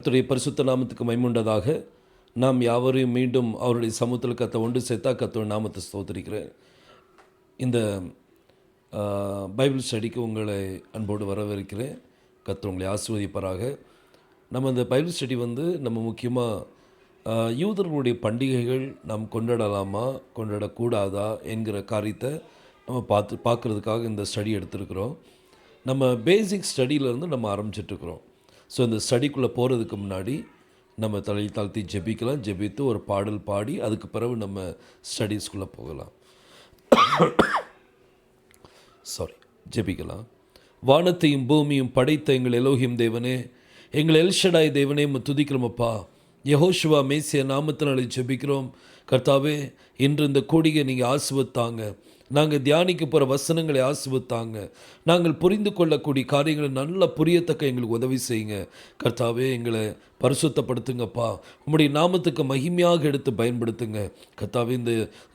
கர்த்தருடைய பரிசுத்த நாமத்துக்கு மகிமையுண்டதாக. நாம் யாவரையும் மீண்டும் அவருடைய சமூகத்தில் கத்த ஒன்று சேர்த்தா கர்த்தருடைய நாமத்தை ஸ்தோத்திரிக்கிறேன். இந்த பைபிள் ஸ்டடிக்கு உங்களை அன்போடு வரவேற்கிறேன். கர்த்தர் உங்களை ஆசீர்வதிப்பாராக. நம்ம இந்த பைபிள் ஸ்டடி நம்ம முக்கியமாக யூதர்களுடைய பண்டிகைகள் நாம் கொண்டாடலாமா கொண்டாடக்கூடாதா என்கிற காரியத்தை நம்ம பார்க்குறதுக்காக இந்த ஸ்டடி எடுத்துருக்குறோம். நம்ம பேசிக் ஸ்டடியிலேருந்து நம்ம ஆரம்பிச்சிட்ருக்குறோம். ஸோ இந்த ஸ்டடிக்குள்ளே போகிறதுக்கு முன்னாடி நம்ம தலை தாழ்த்தி ஜெபிக்கலாம். ஜெபித்து ஒரு பாடல் பாடி அதுக்கு பிறகு நம்ம ஸ்டடீஸ்குள்ளே போகலாம். ஜெபிக்கலாம். வானத்தையும் பூமியும் படைத்த எங்கள் எலோஹிம் தேவனே, எங்கள் எல்ஷடாய் தேவனே, துதிக்கிறோமப்பா. யெகோஷுவா மேசியா நாமத்தினாலே ஜெபிக்கிறோம். கர்த்தாவே, இன்று இந்த கூடியை நீங்கள் ஆசீர்வதித்தாங்க. நாங்கள் தியானிக்க போகிற வசனங்களை ஆசீர்வதித்தாங்க. நாங்கள் புரிந்து கொள்ளக்கூடிய காரியங்களை நல்லா புரியத்தக்க எங்களுக்கு உதவி செய்யுங்க. கர்த்தாவே, எங்களை பரிசுத்தப்படுத்துங்கப்பா. உம்முடைய நாமத்துக்கு மகிமையாக எடுத்து பயன்படுத்துங்க. கர்த்தாவே, இந்த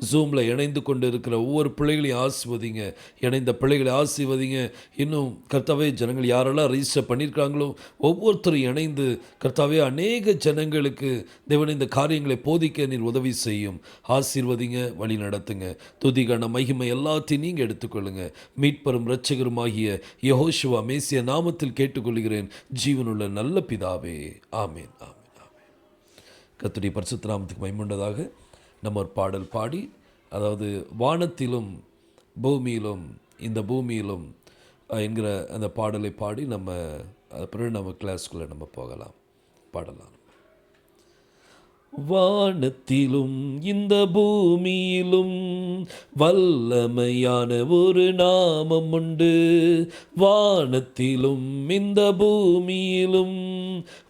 ஜூமில் இணைந்து கொண்டு இருக்கிற ஒவ்வொரு பிள்ளைகளையும் ஆசீர்வதிங்க. இணைந்த பிள்ளைகளை ஆசீர்வதிங்க. இன்னும் கர்த்தாவே, ஜனங்கள் யாரெல்லாம் ரெஜிஸ்டர் பண்ணியிருக்காங்களோ ஒவ்வொருத்தரும் இணைந்து கர்த்தாவே அநேக ஜனங்களுக்கு தேவன் இந்த காரியங்களை போதிக்க நீர் உதவி செய்யும். ஆசீர்வதிங்க, வழி நடத்துங்க. துதிகான மகிமை எல்லாத்தையும் நீங்கள் எடுத்துக்கொள்ளுங்க. மீட்பரும் இரட்சகருமாகிய யெகோஷுவா மேசியா நாமத்தில் கேட்டுக்கொள்கிறேன், ஜீவனுள்ள நல்ல பிதாவே. ஆமேன், ஆமேன், ஆமேன். கர்த்தருடைய பரிசுத்த நாமத்துக்கு மகிமையுண்டதாக. நம்ம ஒரு பாடல் பாடி, அதாவது வானத்திலும் பூமியிலும் இந்த பூமியிலும் என்கிற அந்த பாடலை பாடி நம்ம அப்புறம் நம்ம கிளாஸ்குள்ளே நம்ம போகலாம், பாடலாம். வானத்திலும் இந்த பூமியிலும் வல்லமையான ஒரு நாமம் உண்டு. வானத்திலும் இந்த பூமியிலும்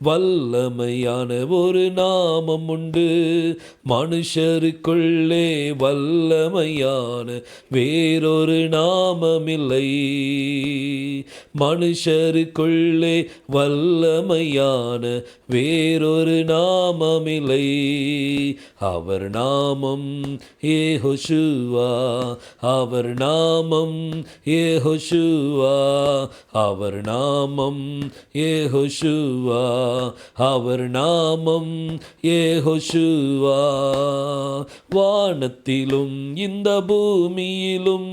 வல்லமையான ஒரு நாமம் உண்டு. மனுஷருக்குள்ளே வல்லமையான வேறொரு நாமமில்லை. மனுஷருக்குள்ளே வல்லமையான வேறொரு நாமமில்லை. அவர் நாமம் யெகோஷுவா, அவர் நாமம் யெகோஷுவா, அவர் நாமம் யெகோஷுவா, அவர் நாமம் யெகோஷுவா. வானத்திலும் இந்த பூமியிலும்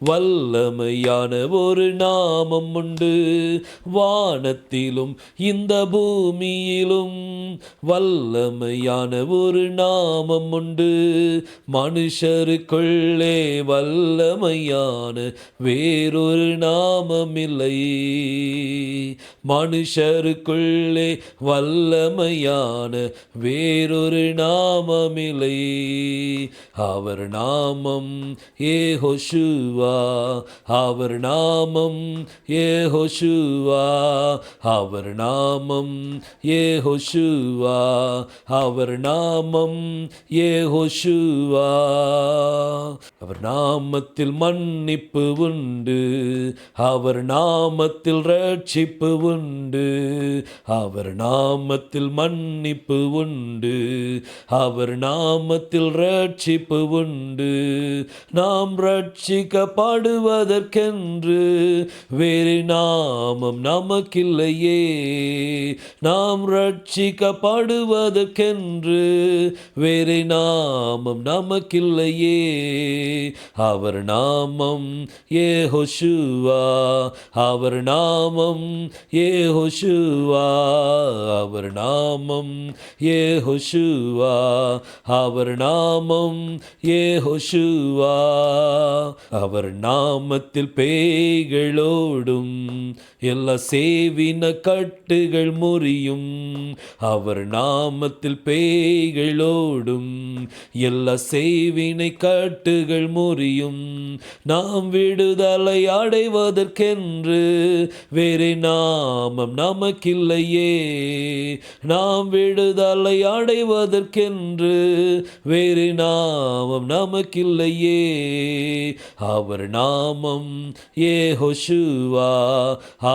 வல்லமையான ஒரு நாமம் உண்டு. வானத்திலும் இந்த பூமியிலும் வல்லமையான ஒரு நாமம் உண்டு. மனுஷருக்குள்ளே வல்லமையான வேறொரு நாமமில்லை. மனுஷருக்குள்ளே வல்லமையான வேறொரு நாமமில்லை. அவர் நாமம் யெகோஷுவா, அவர் நாமம் யெகோஷுவா, அவர் நாமம் யெகோஷுவா, அவர் நாமம் யெகோஷுவா. அவர் நாமத்தில் மன்னிப்பு உண்டு, அவர் நாமத்தில் ரட்சிப்பு உண்டு. அவர் நாமத்தில் மன்னிப்பு உண்டு, அவர் நாமத்தில் ரட்சிப்பு உண்டு. நாம் ரட்சிக்கப்படுவதற்கென்று வேறு நாமம் நமக்கில்லையே. நாம் ரட்சிக்கப்படுவதற்கென்று வேறு நாமம் நமக்கில்லையே. அவர் நாமம் யெகோஷுவா, அவர் நாமம் யெகோஷுவா, அவர் நாமம் யெகோஷுவா, அவர் நாமம் யெகோஷுவா. அவர் நாமத்தில் பேய்களோடும் எல்லா சேவின கட்டுகள் முறியும். அவர் நாமத்தில் பேய்களோடும் எல்லா சேவினை கட்டுகள் முறியும். நாம் விடுதலை அடைவதற்கென்று வேறு நாமம் நமக்கில்லையே. நாம் விடுதலை அடைவதற்கென்று வேறு நாமம் நமக்கில்லையே. அவர் நாமம் யெகோஷுவா,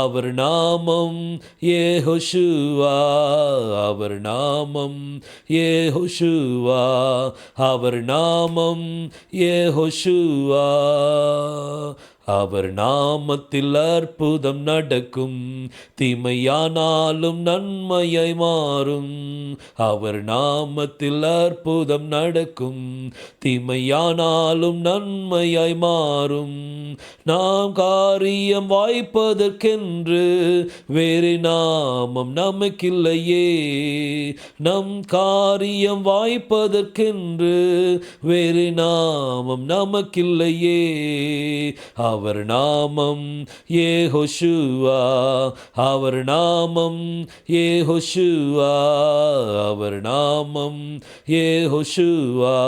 அவர் நாமம் யெகோஷுவா, அவர் நாமம் யெகோஷுவா, அவர் நாமம் யெகோஷுவா. அவர் நாமத்தில் அற்புதம் நடக்கும், தீமையானாலும் நன்மையாய் மாறும். அவர் நாமத்தில் அற்புதம் நடக்கும், தீமையானாலும் நன்மையாய் மாறும். நாம் காரியம் வாய்ப்பதற்கென்று வேறு நாமம் நமக்கில்லையே, நம் காரியம் வாய்ப்பதற்கென்று வேறு நாமம் நமக்கில்லையே. அவர் நாமம் யெகோஷுவா, அவர் நாமம் யெகோஷுவா, அவர் நாமம் யெகோஷுவா,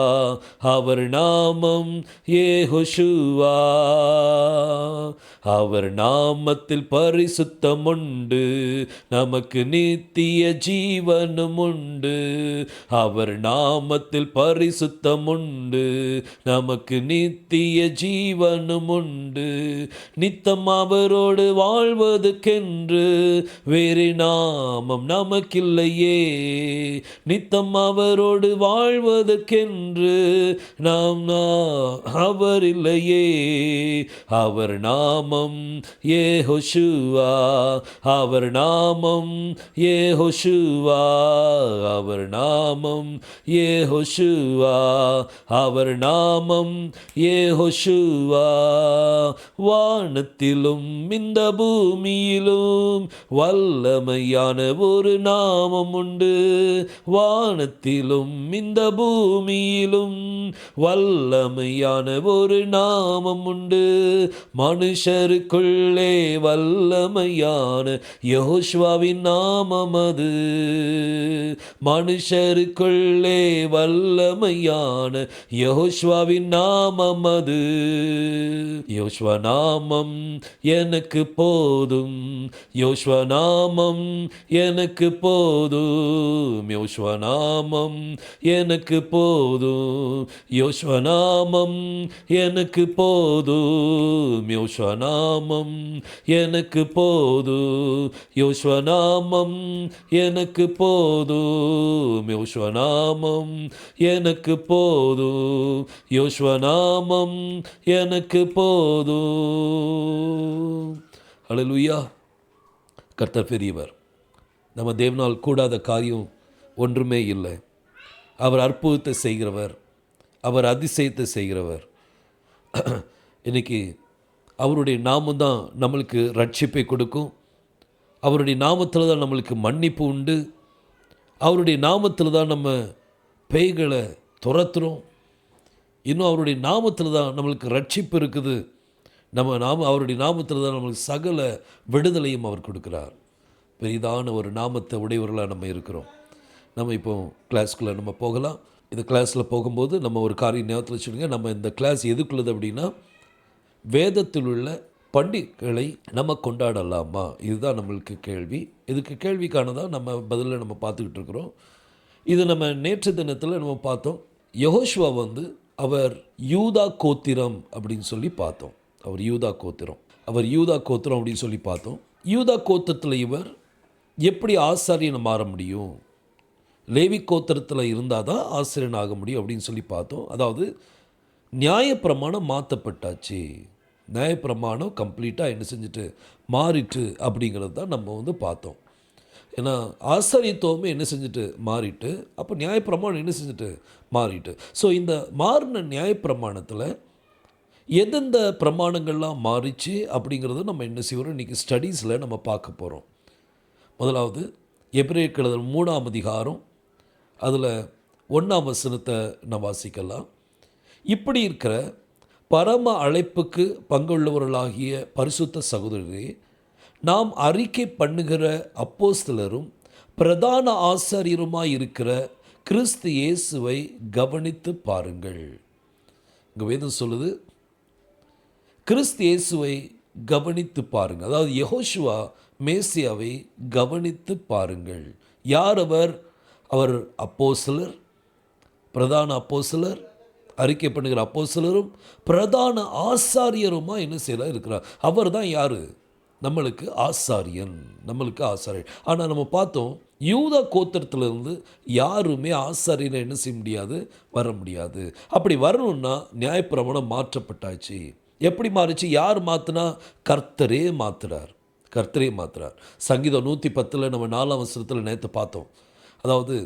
அவர் நாமம் யெகோஷுவா. அவர் நாமத்தில் பரிசுத்தம் உண்டு, நமக்கு நித்திய ஜீவனும் உண்டு. அவர் நாமத்தில் பரிசுத்தம் உண்டு, நமக்கு நித்திய ஜீவனும் உண்டு. நித்தம் அவரோடு வாழ்வதற்கென்று வேறு நாமம் நமக்கில்லையே, நித்தம் அவரோடு வாழ்வதற்கென்று நாம் அவர் இல்லையே. அவர் நாமம் யெகோஷுவா, அவர் நாமம் யெகோஷுவா, அவர் நாமம் யெகோஷுவா, அவர் நாமம் யெகோஷுவா. வானத்திலும் இந்த பூமியிலும் வல்லமையான ஒரு நாமம் உண்டு, வானத்திலும் இந்த பூமியிலும் வல்லமையான ஒரு நாமம் உண்டு. மனுஷருக்குள்ளே வல்லமையான யெகோஷுவாவின் நாமம் அது, மனுஷருக்குள்ளே வல்லமையான யெகோஷுவாவின் நாமம் அது. யோசுவா நாமம் எனக்கு போதும், யோசுவா நாமம் எனக்கு போதும், யோசுவா நாமம் எனக்கு போதும், யோசுவா நாமம் எனக்கு போதும், யோசுவா நாமம் எனக்கு போதும், யோசுவா நாமம் எனக்கு போதும், யோசுவா நாமம் எனக்கு போதும், யோசுவா நாமம் எனக்கு போதும். அல்லேலூயா. கர்த்தர் பெரியவர். நம்ம தேவனால் கூடாத காரியம் ஒன்றுமே இல்லை. அவர் அற்புதத்தை செய்கிறவர், அவர் அதிசயத்தை செய்கிறவர். இன்னைக்கு அவருடைய நாமம் தான் நம்மளுக்கு ரட்சிப்பை கொடுக்கும், அவருடைய நாமத்தில் தான் நம்மளுக்கு மன்னிப்பு உண்டு, அவருடைய நாமத்தில் தான் நம்ம பேய்களை துரத்துறோம். இன்னும் அவருடைய நாமத்தில் தான் நம்மளுக்கு ரட்சிப்பு இருக்குது. அவருடைய நாமத்தில் தான் நம்மளுக்கு சகல விடுதலையும் அவர் கொடுக்குறார். பெரிதான ஒரு நாமத்தை உடையவர்களாக நம்ம இருக்கிறோம். நம்ம இப்போ கிளாஸ்க்குள்ளே நம்ம போகலாம். இந்த கிளாஸில் போகும்போது நம்ம ஒரு காரியம் ஞாபகத்தில் வச்சுக்கோங்க. நம்ம இந்த கிளாஸ் எதுக்குள்ளது அப்படின்னா, வேதத்தில் உள்ள பண்டிகைகளை நம்ம கொண்டாடலாமா, இதுதான் நம்மளுக்கு கேள்வி. இதுக்கு கேள்விக்கானதான் நம்ம பதிலை நம்ம பார்த்துக்கிட்டு இருக்கிறோம். இது நம்ம நேற்று தினத்தில் நம்ம பார்த்தோம். யெகோஷுவா அவர் யூதா கோத்திரம் அப்படின்னு சொல்லி பார்த்தோம். அவர் யூதா கோத்திரம் அப்படின்னு சொல்லி பார்த்தோம். யூதா கோத்திரத்தில் இவர் எப்படி ஆசாரியனை மாற முடியும், லேவி கோத்திரத்தில் இருந்தால் தான் ஆசிரியன் ஆக முடியும் அப்படின்னு சொல்லி பார்த்தோம். அதாவது நியாயப்பிரமாணம் மாற்றப்பட்டாச்சு, நியாயப்பிரமாணம் கம்ப்ளீட்டாக என்ன செஞ்சுட்டு மாறிட்டு அப்படிங்கிறது தான் நம்ம பார்த்தோம். ஏன்னா ஆசாரியத்துவமே என்ன செஞ்சுட்டு மாறிட்டு, அப்போ நியாயப்பிரமாணம் என்ன செஞ்சுட்டு மாறிட்டு. ஸோ இந்த மாறின நியாயப்பிரமாணத்தில் எந்தெந்த பிரமாணங்கள்லாம் மாறிச்சு அப்படிங்கிறத நம்ம என்ன செய்வோம் இன்றைக்கி ஸ்டடீஸில் நம்ம பார்க்க போகிறோம். முதலாவது எபிரேயர் எழுதின 3ஆம் அதிகாரம் அதில் 1ஆம் வசனத்தை நான் வாசிக்கலாம். இப்படி இருக்கிற பரம அழைப்புக்கு பங்குள்ளவர்களாகிய பரிசுத்த சகோதரரே, நாம் அறிக்கை பண்ணுகிற அப்போஸ்தலரும் பிரதான ஆசாரியருமாய் இருக்கிற கிறிஸ்து இயேசுவை கவனித்து பாருங்கள். இங்கே வேதம் சொல்லுது, கிறிஸ்து இயேசுவை கவனித்து பாருங்கள். அதாவது யெகோஷுவா மேசியாவை கவனித்து பாருங்கள். யார் அவர்? அவர் அப்போஸ்தலர், பிரதான அப்போஸ்தலர், அறிக்கை பண்ணுகிற அப்போஸ்தலரும் பிரதான ஆசாரியருமா என்ன செய்யலாம் இருக்கிறார். அவர் தான் யார்? நம்மளுக்கு ஆசாரியன். ஆனால் நம்ம பார்த்தோம், யூதா கோத்திரத்திலிருந்து யாருமே ஆசாரியனை என்ன செய்ய முடியாது, வர முடியாது. அப்படி வரணும்னா நியாயப்பிரமாணம் மாற்றப்பட்டாச்சு. எப்படி மாறுச்சு? யார் மாற்றினா? கர்த்தரே மாற்றுறார். கர்த்தரே மாற்றுறார். சங்கீதம் 110 நம்ம 4ஆம் வசனத்தில் நேற்று பார்த்தோம். அதாவது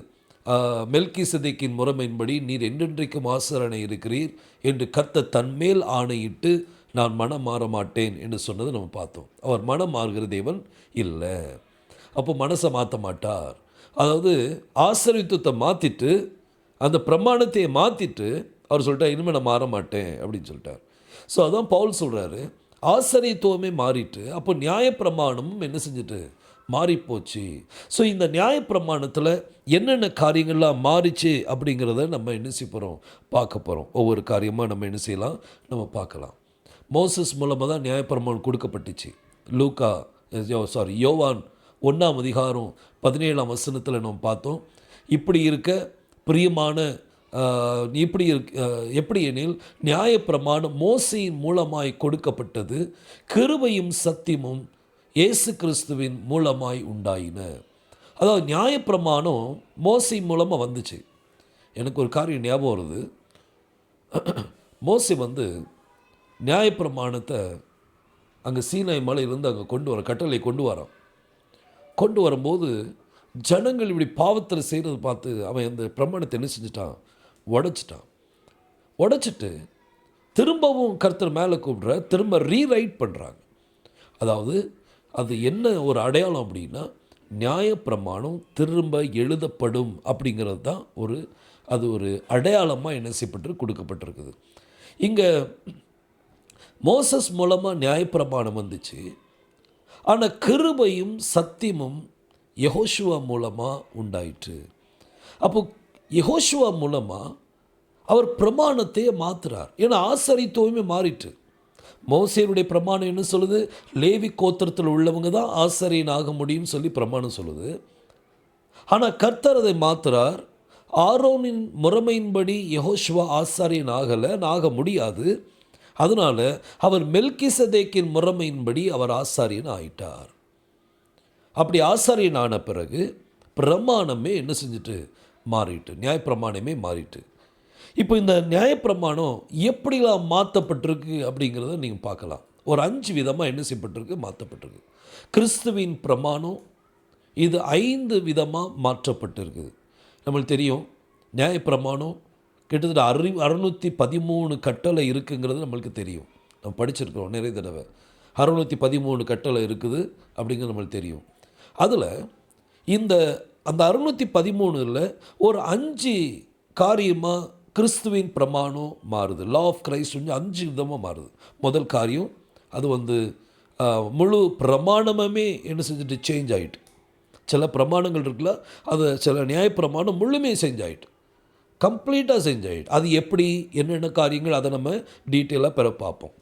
மெல்கிசேதேக்கின் முறைமையின்படி நீர் என்றென்றைக்கும் ஆசாரியனாய் இருக்கிறீர் என்று கர்த்தர் தன்மேல் ஆணையிட்டு நான் மனம் மாற மாட்டேன் என்று சொன்னதை நம்ம பார்த்தோம். அவர் மனம் மாறுகிற தேவன் இல்லை. அப்போ மனசை மாற்ற மாட்டார். அதாவது ஆசரித்துவத்தை மாற்றிட்டு அந்த பிரமாணத்தை மாற்றிட்டு அவர் சொல்லிட்டார், இனிமேல் நான் மாற மாட்டேன் அப்படின்னு சொல்லிட்டார். ஸோ அதான் பவுல் சொல்கிறாரு, ஆசரித்துவமே மாறிட்டு அப்போ நியாயப்பிரமாணமும் என்ன செஞ்சுட்டு மாறிப்போச்சு. ஸோ இந்த நியாயப்பிரமாணத்தில் என்னென்ன காரியங்கள்லாம் மாறிச்சு அப்படிங்கிறத நம்ம என்ன செய்ய போகிறோம்? பார்க்க போகிறோம். ஒவ்வொரு காரியமாக நம்ம என்ன செய்யலாம்? நம்ம பார்க்கலாம். மோசஸ் மூலமாக தான் நியாயப்பிரமாணம் கொடுக்கப்பட்டுச்சு. யோவான் 1ஆம் அதிகாரம் 17ஆம் வசனத்தில் நம்ம பார்த்தோம். இப்படி இருக்க பிரியமான எப்படி எனில் நியாயப்பிரமாணம் மோசையின் மூலமாய் கொடுக்கப்பட்டது, கிருபையும் சத்தியமும் இயேசு கிறிஸ்துவின் மூலமாய் உண்டாயின. அதாவது நியாயப்பிரமாணம் மோசை மூலமாக வந்துச்சு. எனக்கு ஒரு காரியம் ஞாபகம் வருது. மோசை நியாயப்பிரமாணத்தை அங்கே சீனாய் மலையிலேருந்து அங்கே கட்டளை கொண்டு வரும்போது ஜனங்கள் இப்படி பாவத்தில் செய்கிறது பார்த்து அவன் அந்த பிரமாணத்தை என்ன செஞ்சிட்டான்? உடைச்சிட்டு திரும்பவும் கர்த்தர் மேலே கூப்பிட்ற, திரும்ப ரீரைட் பண்ணுறாங்க. அதாவது அது என்ன ஒரு அடையாளம் அப்படின்னா, நியாயப்பிரமாணம் திரும்ப எழுதப்படும் அப்படிங்கிறது தான் அது ஒரு அடையாளமாக என்ன செய்யப்பட்டு கொடுக்கப்பட்டிருக்குது. இங்கே மோசஸ் மூலமாக நியாயப்பிரமாணம் வந்துச்சு. ஆனால் கிருபையும் சத்தியமும் யெகோஷுவா மூலமாக உண்டாயிற்று. அப்போ யெகோஷுவா மூலமாக அவர் பிரமாணத்தையே மாற்றுறார். ஏன்னா ஆசரித்துவமே மாறிட்டு. மோசேயுடைய பிரமாணம் என்ன சொல்லுது? லேவி கோத்திரத்தில் உள்ளவங்க தான் ஆசாரியன் ஆக முடியும்னு சொல்லி பிரமாணம் சொல்லுது. ஆனால் கர்த்தர் அதை மாற்றுறார். ஆரோனின் முறைமையின்படி யெகோஷுவா ஆசாரியன் ஆக முடியாது. அதனால் அவர் மெல்கிசேதேக்கின் முறைமையின்படி அவர் ஆசாரியன் ஆயிட்டார். அப்படி ஆசாரியன் ஆன பிறகு பிரமாணமே என்ன செஞ்சுட்டு மாறிட்டு, நியாயப்பிரமாணமே மாறிட்டு. இப்போ இந்த நியாயப்பிரமாணம் எப்படிலாம் மாற்றப்பட்டிருக்கு அப்படிங்கிறத நீங்கள் பார்க்கலாம். ஒரு 5 விதமாக என்ன செய்யப்பட்டிருக்கு? மாற்றப்பட்டிருக்கு. கிறிஸ்துவின் பிரமாணம் இது 5 விதமாக மாற்றப்பட்டிருக்குது. நம்மளுக்கு தெரியும், நியாயப்பிரமாணம் கிட்டத்தட்ட 613 கட்டளை இருக்குங்கிறது நம்மளுக்கு தெரியும். நம்ம படிச்சிருக்கிறோம் நிறைய தடவை. 613 கட்டளை இருக்குது அப்படிங்கிறது நம்மளுக்கு தெரியும். அதில் அந்த 613ல் ஒரு 5 காரியமாக கிறிஸ்துவின் பிரமாணம் மாறுது. லா ஆஃப் கிரைஸ்ட் 5 விதமாக மாறுது. முதல் காரியம், அது முழு பிரமாணமே என்ன செஞ்சுட்டு சேஞ்ச் ஆகிட்டு. சில பிரமாணங்கள் இருக்குல்ல, அது சில நியாயப்பிரமாணம் முழுமே சேஞ்ச் ஆகிட்டு, கம்ப்ளீட்டாக சேஞ்ச் ஆகிட்டு. அது எப்படி, என்னென்ன காரியங்கள், அதை நம்ம டீட்டெயிலாக பார்ப்போம்.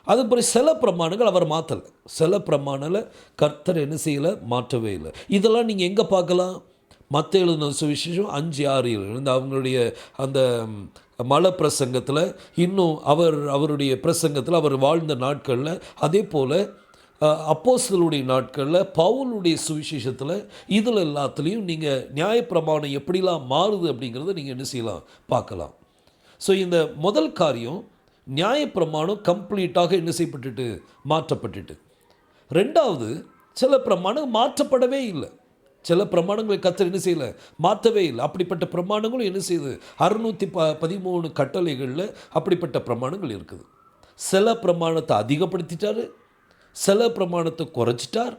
அது பிறகு சில பிரமாணங்கள் அவர் மாற்றலை. சில பிரமாணங்களை கர்த்தர் என்ன செய்யலை? மாற்றவே இல்லை. இதெல்லாம் நீங்கள் எங்கே பார்க்கலாம்? மத்தேயு எழுதின சுவிசேஷம் 5:6 இந்த அவங்களுடைய அந்த மலை பிரசங்கத்தில், இன்னும் அவருடைய பிரசங்கத்தில் அவர் வாழ்ந்த நாட்களில், அதே போல் அப்போஸ்தலருடைய நாட்களில், பவுலுடைய சுவிசேஷத்தில், இதில் எல்லாத்துலேயும் நீங்கள் நியாயப்பிரமாணம் எப்படிலாம் மாறுது அப்படிங்கிறத நீங்கள் என்ன செய்யலாம்? பார்க்கலாம். ஸோ இந்த முதல் காரியம், நியாயப்பிரமாணம் கம்ப்ளீட்டாக என்ன செய்யப்பட்டுட்டு மாற்றப்பட்டுட்டு. ரெண்டாவது, சில பிரமாணம் மாற்றப்படவே இல்லை. சில பிரமாணங்களை கர்த்தர் என்ன செய்யலை? மாற்றவே இல்லை. அப்படிப்பட்ட பிரமாணங்களும் என்ன செய்யுது? 613 கட்டளைகளில் அப்படிப்பட்ட பிரமாணங்கள் இருக்குது. சில பிரமாணத்தை அதிகப்படுத்திட்டார், சில பிரமாணத்தை குறைச்சிட்டார்,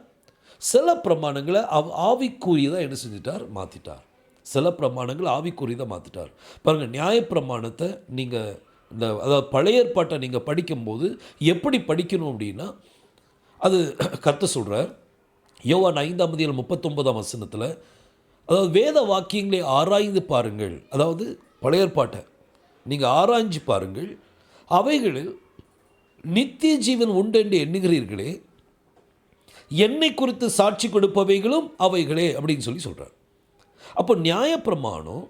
சில பிரமாணங்களை ஆவிக்குரியதாக என்ன செஞ்சிட்டார்? மாற்றிட்டார். சில பிரமாணங்கள் ஆவிக்குரியதாக மாற்றிட்டார். பாருங்கள், நியாயப்பிரமாணத்தை நீங்கள் அதாவது பழைய ஏற்பாட்டை நீங்கள் படிக்கும்போது எப்படி படிக்கணும் அப்படின்னா, அது கர்த்தர் சொல்கிறார். யோவான் 5ஆம் அதிகாரம் 39ஆம் வசனத்தில், அதாவது வேத வாக்கியங்களை ஆராய்ந்து பாருங்கள். அதாவது பழைய ஏற்பாட்டை நீங்கள் ஆராய்ஞ்சு பாருங்கள், அவைகளில் நித்திய ஜீவன் உண்டு என்று எண்ணுகிறீர்களே, என்னை குறித்து சாட்சி கொடுப்பவைகளும் அவைகளே அப்படின்னு சொல்கிறார். அப்போ நியாயப்பிரமாணம்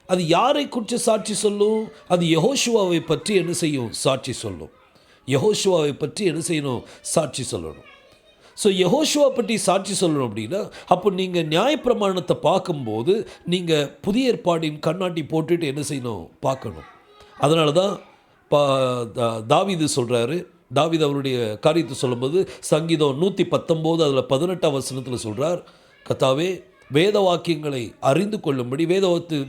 அது யாரை குறித்து சாட்சி சொல்லும்? அது யெகோஷுவாவை பற்றி என்ன செய்யும்? சாட்சி சொல்லும். யெகோஷுவாவை பற்றி என்ன செய்யணும்? சாட்சி சொல்லணும். ஸோ யெகோஷுவா பற்றி சாட்சி சொல்லணும் அப்படின்னா, அப்போ நீங்கள் நியாயப்பிரமாணத்தை பார்க்கும்போது நீங்கள் புதிய ஏற்பாடின் கண்ணாட்டி போட்டுட்டு என்ன செய்யணும்? பார்க்கணும். அதனால தான் தாவீது சொல்கிறாரு, தாவீது அவருடைய காரியத்தை சொல்லும்போது சங்கீதம் 119 அதில் 18 வசனத்தில் சொல்கிறார், கர்த்தாவே வேத வாக்கியங்களை அறிந்து கொள்ளும்படி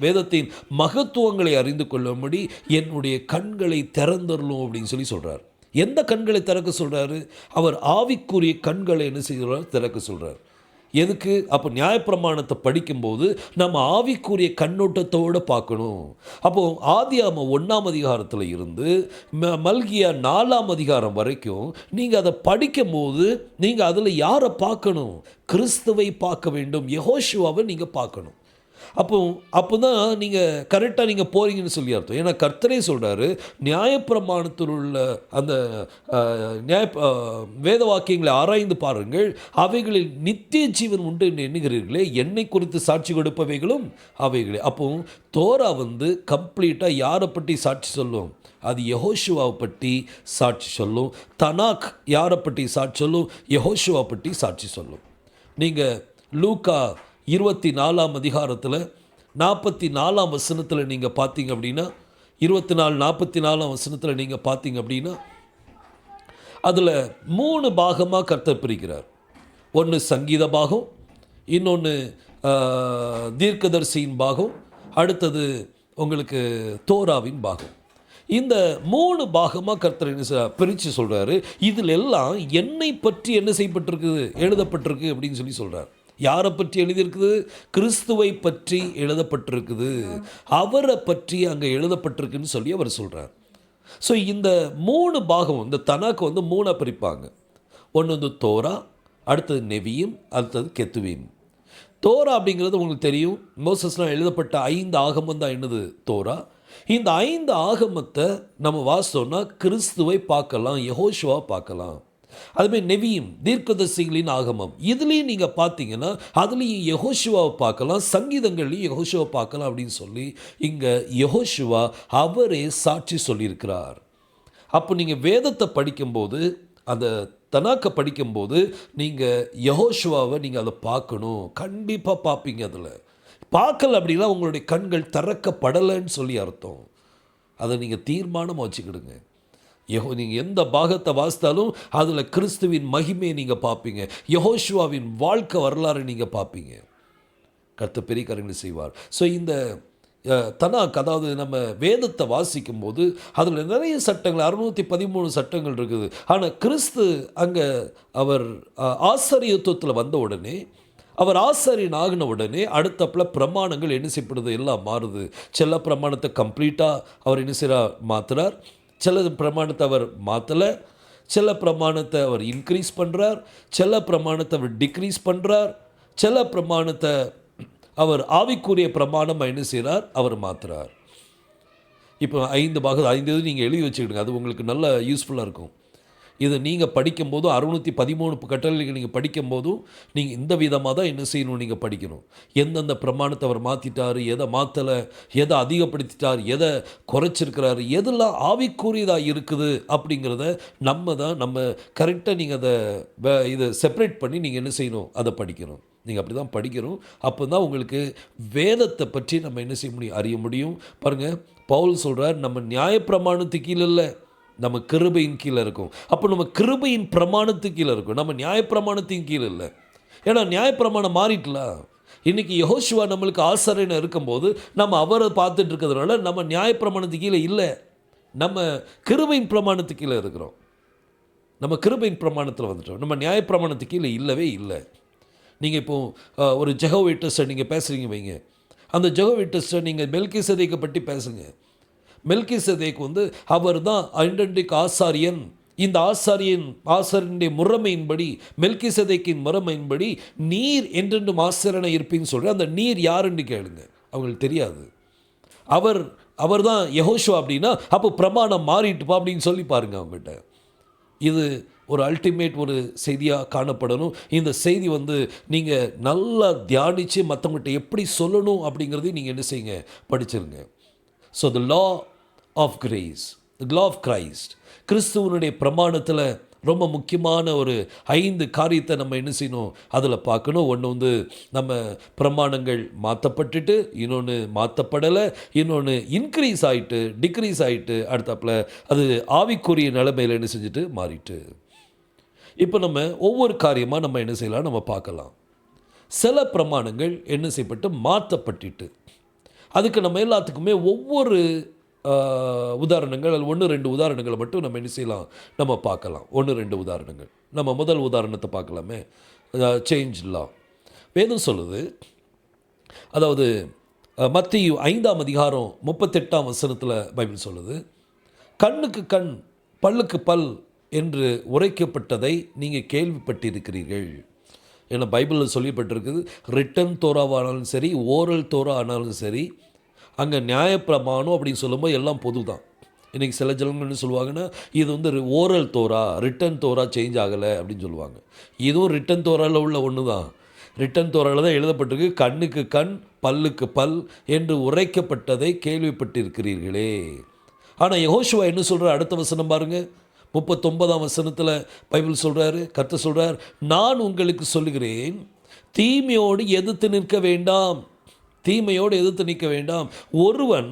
வேதத்தின் மகத்துவங்களை அறிந்து கொள்ளும்படி என்னுடைய கண்களை திறந்தரலும் அப்படின்னு சொல்லி சொல்கிறார். எந்த கண்களை திறக்க சொல்கிறாரு? அவர் ஆவிக்குரிய கண்களை என்ன செய்கிறார்? திறக்க சொல்கிறார். எதுக்கு? அப்போ நியாயப்பிரமாணத்தை படிக்கும்போது நம்ம ஆவிக்குரிய கண்ணோட்டத்தோடு பார்க்கணும். அப்போது ஆதியாகமம் 1ஆம் அதிகாரத்தில் இருந்து மல்கியா 4ஆம் அதிகாரம் வரைக்கும் நீங்கள் அதை படிக்கும்போது நீங்கள் அதில் யாரை பார்க்கணும்? கிறிஸ்துவை பார்க்க வேண்டும், யெகோஷுவாவை நீங்கள் பார்க்கணும். அப்போ தான் நீங்கள் கரெக்டாக நீங்கள் போகிறீங்கன்னு சொல்லி அர்த்தம். ஏன்னா கர்த்தரே சொல்கிறாரு, நியாயப்பிரமாணத்தில் உள்ள அந்த வேத வாக்கியங்களை ஆராய்ந்து பாருங்கள், அவைகளில் நித்திய ஜீவன் உண்டு என்று எண்ணுகிறீர்களே, என்னை குறித்து சாட்சி கொடுப்பவைகளும் அவைகளே. அப்போ தோரா கம்ப்ளீட்டாக யாரை பற்றி சாட்சி சொல்லும்? அது யெகோஷுவாவை பற்றி சாட்சி சொல்லும். தனாக் யாரை பற்றி சாட்சி சொல்லும்? யெகோஷுவா பற்றி சாட்சி சொல்லும். நீங்கள் லூக்கா 24ஆம் அதிகாரத்தில் 44ஆம் வசனத்தில் நீங்கள் பார்த்தீங்க அப்படின்னா, 44-44ஆம் வசனத்தில் நீங்கள் பார்த்தீங்க அப்படின்னா, அதில் 3 பாகமாக கர்த்தர் பிரிக்கிறார். ஒன்று சங்கீத பாகம், இன்னொன்று தீர்க்கதரிசியின் பாகம், அடுத்தது உங்களுக்கு தோராவின் பாகம். இந்த 3 பாகமாக கர்த்தர் என்ன பிரித்து சொல்கிறாரு. இதில் எல்லாம் என்னை பற்றி என்ன செய்யப்பட்டிருக்குது? எழுதப்பட்டிருக்கு அப்படின்னு சொல்லி சொல்கிறார். யாரை பற்றி எழுதியிருக்குது? கிறிஸ்துவை பற்றி எழுதப்பட்டிருக்குது, அவரை பற்றி அங்கே எழுதப்பட்டிருக்குன்னு சொல்லி அவர் சொல்கிறார். ஸோ இந்த 3 பாகம், இந்த தனாக்கு 3ஆக பிரிப்பாங்க. ஒன்று தோரா, அடுத்தது நெவியும், அடுத்தது கெத்துவீம். தோரா அப்படிங்கிறது உங்களுக்கு தெரியும், மோசஸ்லாம் எழுதப்பட்ட 5 ஆகமம் தான் என்னது? தோரா. இந்த 5 ஆகமத்தை நம்ம வாசித்தோம்னா கிறிஸ்துவை பார்க்கலாம், யெகோஷுவா பார்க்கலாம். அதுமாதிரி நெவியும் தீர்க்கதரிசிகளின் ஆகமம், இதுலேயும் நீங்கள் பார்த்தீங்கன்னா அதுலேயும் யெகோஷுவாவை பார்க்கலாம், சங்கீதங்கள்லையும் யெகோஷுவா பார்க்கலாம் அப்படின்னு சொல்லி இங்கே யெகோஷுவா அவரே சாட்சி சொல்லியிருக்கிறார். அப்போ நீங்கள் வேதத்தை படிக்கும்போது, அந்த தனாக்கை படிக்கும்போது நீங்கள் யெகோஷுவாவை நீங்கள் அதை பார்க்கணும், கண்டிப்பாக பார்ப்பீங்க. அதில் பார்க்கல அப்படின்னா உங்களுடைய கண்கள் திறக்கப்படலைன்னு சொல்லி அர்த்தம். அதை நீங்கள் தீர்மானமாக வச்சுக்கிடுங்க. நீங்கள் எந்த பாகத்தை வாசித்தாலும் அதில் கிறிஸ்துவின் மகிமையை நீங்கள் பார்ப்பீங்க, யெகோஷுவாவின் வாழ்க்கை வரலாறு நீங்கள் பார்ப்பீங்க. கர்த்தர் பெரிய காரியங்களை செய்வார். ஸோ இந்த தனாக், அதாவது நம்ம வேதத்தை வாசிக்கும் போது அதில் நிறைய சட்டங்கள், 613 சட்டங்கள் இருக்குது. ஆனால் கிறிஸ்து அங்கே அவர் ஆசாரியத்துவத்தில் வந்த உடனே, அவர் ஆசாரியன் ஆகின உடனே அடுத்தப்பில் பிரமாணங்கள் என்ன செய்யப்படுது? எல்லாம் மாறுது. சில பிரமாணத்தை கம்ப்ளீட்டாக அவர் என்ன செய்கிறார்? மாற்றுறார். சில பிரமாணத்தை அவர் மாற்றலை, சில பிரமாணத்தை அவர் இன்க்ரீஸ் பண்ணுறார், சில பிரமாணத்தை அவர் டிக்ரீஸ் பண்ணுறார், சில பிரமாணத்தை அவர் ஆவிக்குரிய பிரமாணம் என்ன செய்கிறார்? அவர் மாற்றுறார். இப்போ 5 பாகம், 5 இது நீங்கள் எழுதி வச்சுக்கிடுங்க, அது உங்களுக்கு நல்ல யூஸ்ஃபுல்லாக இருக்கும். இதை நீங்கள் படிக்கும்போதும் 613 கட்டளைகள் நீங்கள் படிக்கும்போதும் நீங்கள் இந்த விதமாக தான் என்ன செய்யணும்? நீங்கள் படிக்கணும். எந்தெந்த பிரமாணத்தை அவர் மாற்றிட்டார், எதை மாற்றலை, எதை அதிகப்படுத்திட்டார், எதை குறைச்சிருக்கிறாரு, எதெல்லாம் ஆவிக்குரியதாக இருக்குது அப்படிங்கிறத நம்ம கரெக்டாக நீங்கள் இதை செப்பரேட் பண்ணி நீங்கள் என்ன செய்யணும்? அதை படிக்கணும். நீங்கள் அப்படி தான் படிக்கணும். அப்போ தான் உங்களுக்கு வேதத்தை பற்றி நம்ம என்ன செய்ய முடியும்? அறிய முடியும். பாருங்கள், பவுல் சொல்கிறார், நம்ம நியாயப்பிரமாணத்துக்கு கீழே இல்லை, நம்ம கிருபையின் கீழே இருக்கும். அப்போ நம்ம கிருபையின் பிரமாணத்துக்கு கீழே இருக்கும், நம்ம நியாயப்பிரமாணத்தின் கீழே இல்லை. ஏன்னா நியாயப்பிரமாணம் மாறிட்டலாம். இன்றைக்கி யெகோஷுவா நம்மளுக்கு ஆசாரியனாக இருக்கும்போது நம்ம அவரை பார்த்துட்டு இருக்கிறதுனால நம்ம நியாயப்பிரமாணத்துக்கு கீழே இல்லை, நம்ம கிருபையின் பிரமாணத்துக்கு கீழே இருக்கிறோம். நம்ம கிருபையின் பிரமாணத்தில் வந்துட்டோம், நம்ம நியாயப்பிரமாணத்துக்கு கீழே இல்லவே இல்லை. நீங்கள் இப்போது ஒரு ஜெகோவா விட்னஸை நீங்கள் பேசுகிறீங்க வைங்க, அந்த ஜெகோவா விட்னஸை நீங்கள் மெல்கிசேதேக்கை பற்றி பேசுங்க. மெல்கிசேதேக் அவர் தான் ஐடென்டிக் ஆசாரியன். இந்த ஆசாரியனுடைய முறைமையின்படி, மெல்கிசேதேக்கின் முறைமையின்படி நீர் என்றென்றும் ஆசாரியனாக இருப்பீங்கன்னு சொல்கிற அந்த நீர் யாருன்னு கேளுங்க, அவங்களுக்கு தெரியாது. அவர் தான் யெகோஷுவா அப்படின்னா அப்போ பிரமாணம் மாறிட்டுப்பா அப்படின்னு சொல்லி பாருங்கள் அவங்ககிட்ட. இது ஒரு அல்டிமேட் ஒரு செய்தியாக காணப்படணும். இந்த செய்தி நீங்கள் நல்லா தியானித்து மற்றவங்கள்ட்ட எப்படி சொல்லணும் அப்படிங்கிறதையும் நீங்கள் என்ன செய்யுங்க? படிச்சிருங்க. So the law of grace, the law of Christ, கிறிஸ்துவனுடைய பிரமாணத்தில் ரொம்ப முக்கியமான ஒரு 5 காரியத்தை நம்ம என்ன செய்யணும், அதில் பார்க்கணும். ஒன்று வந்து நம்ம பிரமாணங்கள் மாற்றப்பட்டுட்டு, இன்னொன்று மாற்றப்படலை, இன்னொன்று இன்க்ரீஸ் ஆகிட்டு டிக்ரீஸ் ஆகிட்டு, அடுத்தாப்பில் அது ஆவிக்குரிய நிலைமையில் என்ன செஞ்சுட்டு மாறிட்டு. இப்போ நம்ம ஒவ்வொரு காரியமாக நம்ம என்ன செய்யலாம் நம்ம பார்க்கலாம். சில பிரமாணங்கள் என்ன செய்யப்பட்டு மாற்றப்பட்டுட்டு, அதுக்கு நம்ம எல்லாத்துக்குமே ஒவ்வொரு உதாரணங்கள், அது 1-2 உதாரணங்களை மட்டும் நம்ம என்ன செய்யலாம் நம்ம பார்க்கலாம். 1-2 உதாரணங்கள். நம்ம முதல் உதாரணத்தை பார்க்கலாமே. சேஞ்ச் லா. வேதம் சொல்லுது, அதாவது மத்தேயு 5ஆம் அதிகாரம் 38ஆம் வசனத்தில் பைபிள் சொல்லுது, கண்ணுக்கு கண் பல்லுக்கு பல் என்று உரைக்கப்பட்டதை நீங்கள் கேள்விப்பட்டிருக்கிறீர்கள். ஏன்னா பைபிளில் சொல்லப்பட்டிருக்குது, ரிட்டன் தோராவானாலும் சரி, ஓரல் தோரா ஆனாலும் சரி, அங்கே நியாயப்பிரமாணம் அப்படின்னு சொல்லும்போது எல்லாம் பொது தான். இன்றைக்கி சில ஜனங்கள் என்ன சொல்லுவாங்கன்னா, இது வந்து oral Torah, written Torah change ஆகலை அப்படின்னு சொல்லுவாங்க. இதுவும் ரிட்டன் தோராவில் உள்ள ஒன்று தான். ரிட்டன் தோராவில் தான் எழுதப்பட்டிருக்கு, கண்ணுக்கு கண் பல்லுக்கு பல் என்று உரைக்கப்பட்டதை கேள்விப்பட்டிருக்கிறீர்களே. ஆனால் யெகோஷுவா என்ன சொல்கிறார், அடுத்த வசனம் பாருங்கள், 39ஆம் வசனத்தில் பைபிள் சொல்கிறாரு, கர்த்தர் சொல்கிறார், நான் உங்களுக்கு சொல்லுகிறேன், தீமையோடு எதிர்த்து நிற்க வேண்டாம். தீமையோடு எதிர்த்து நிற்க வேண்டாம். ஒருவன்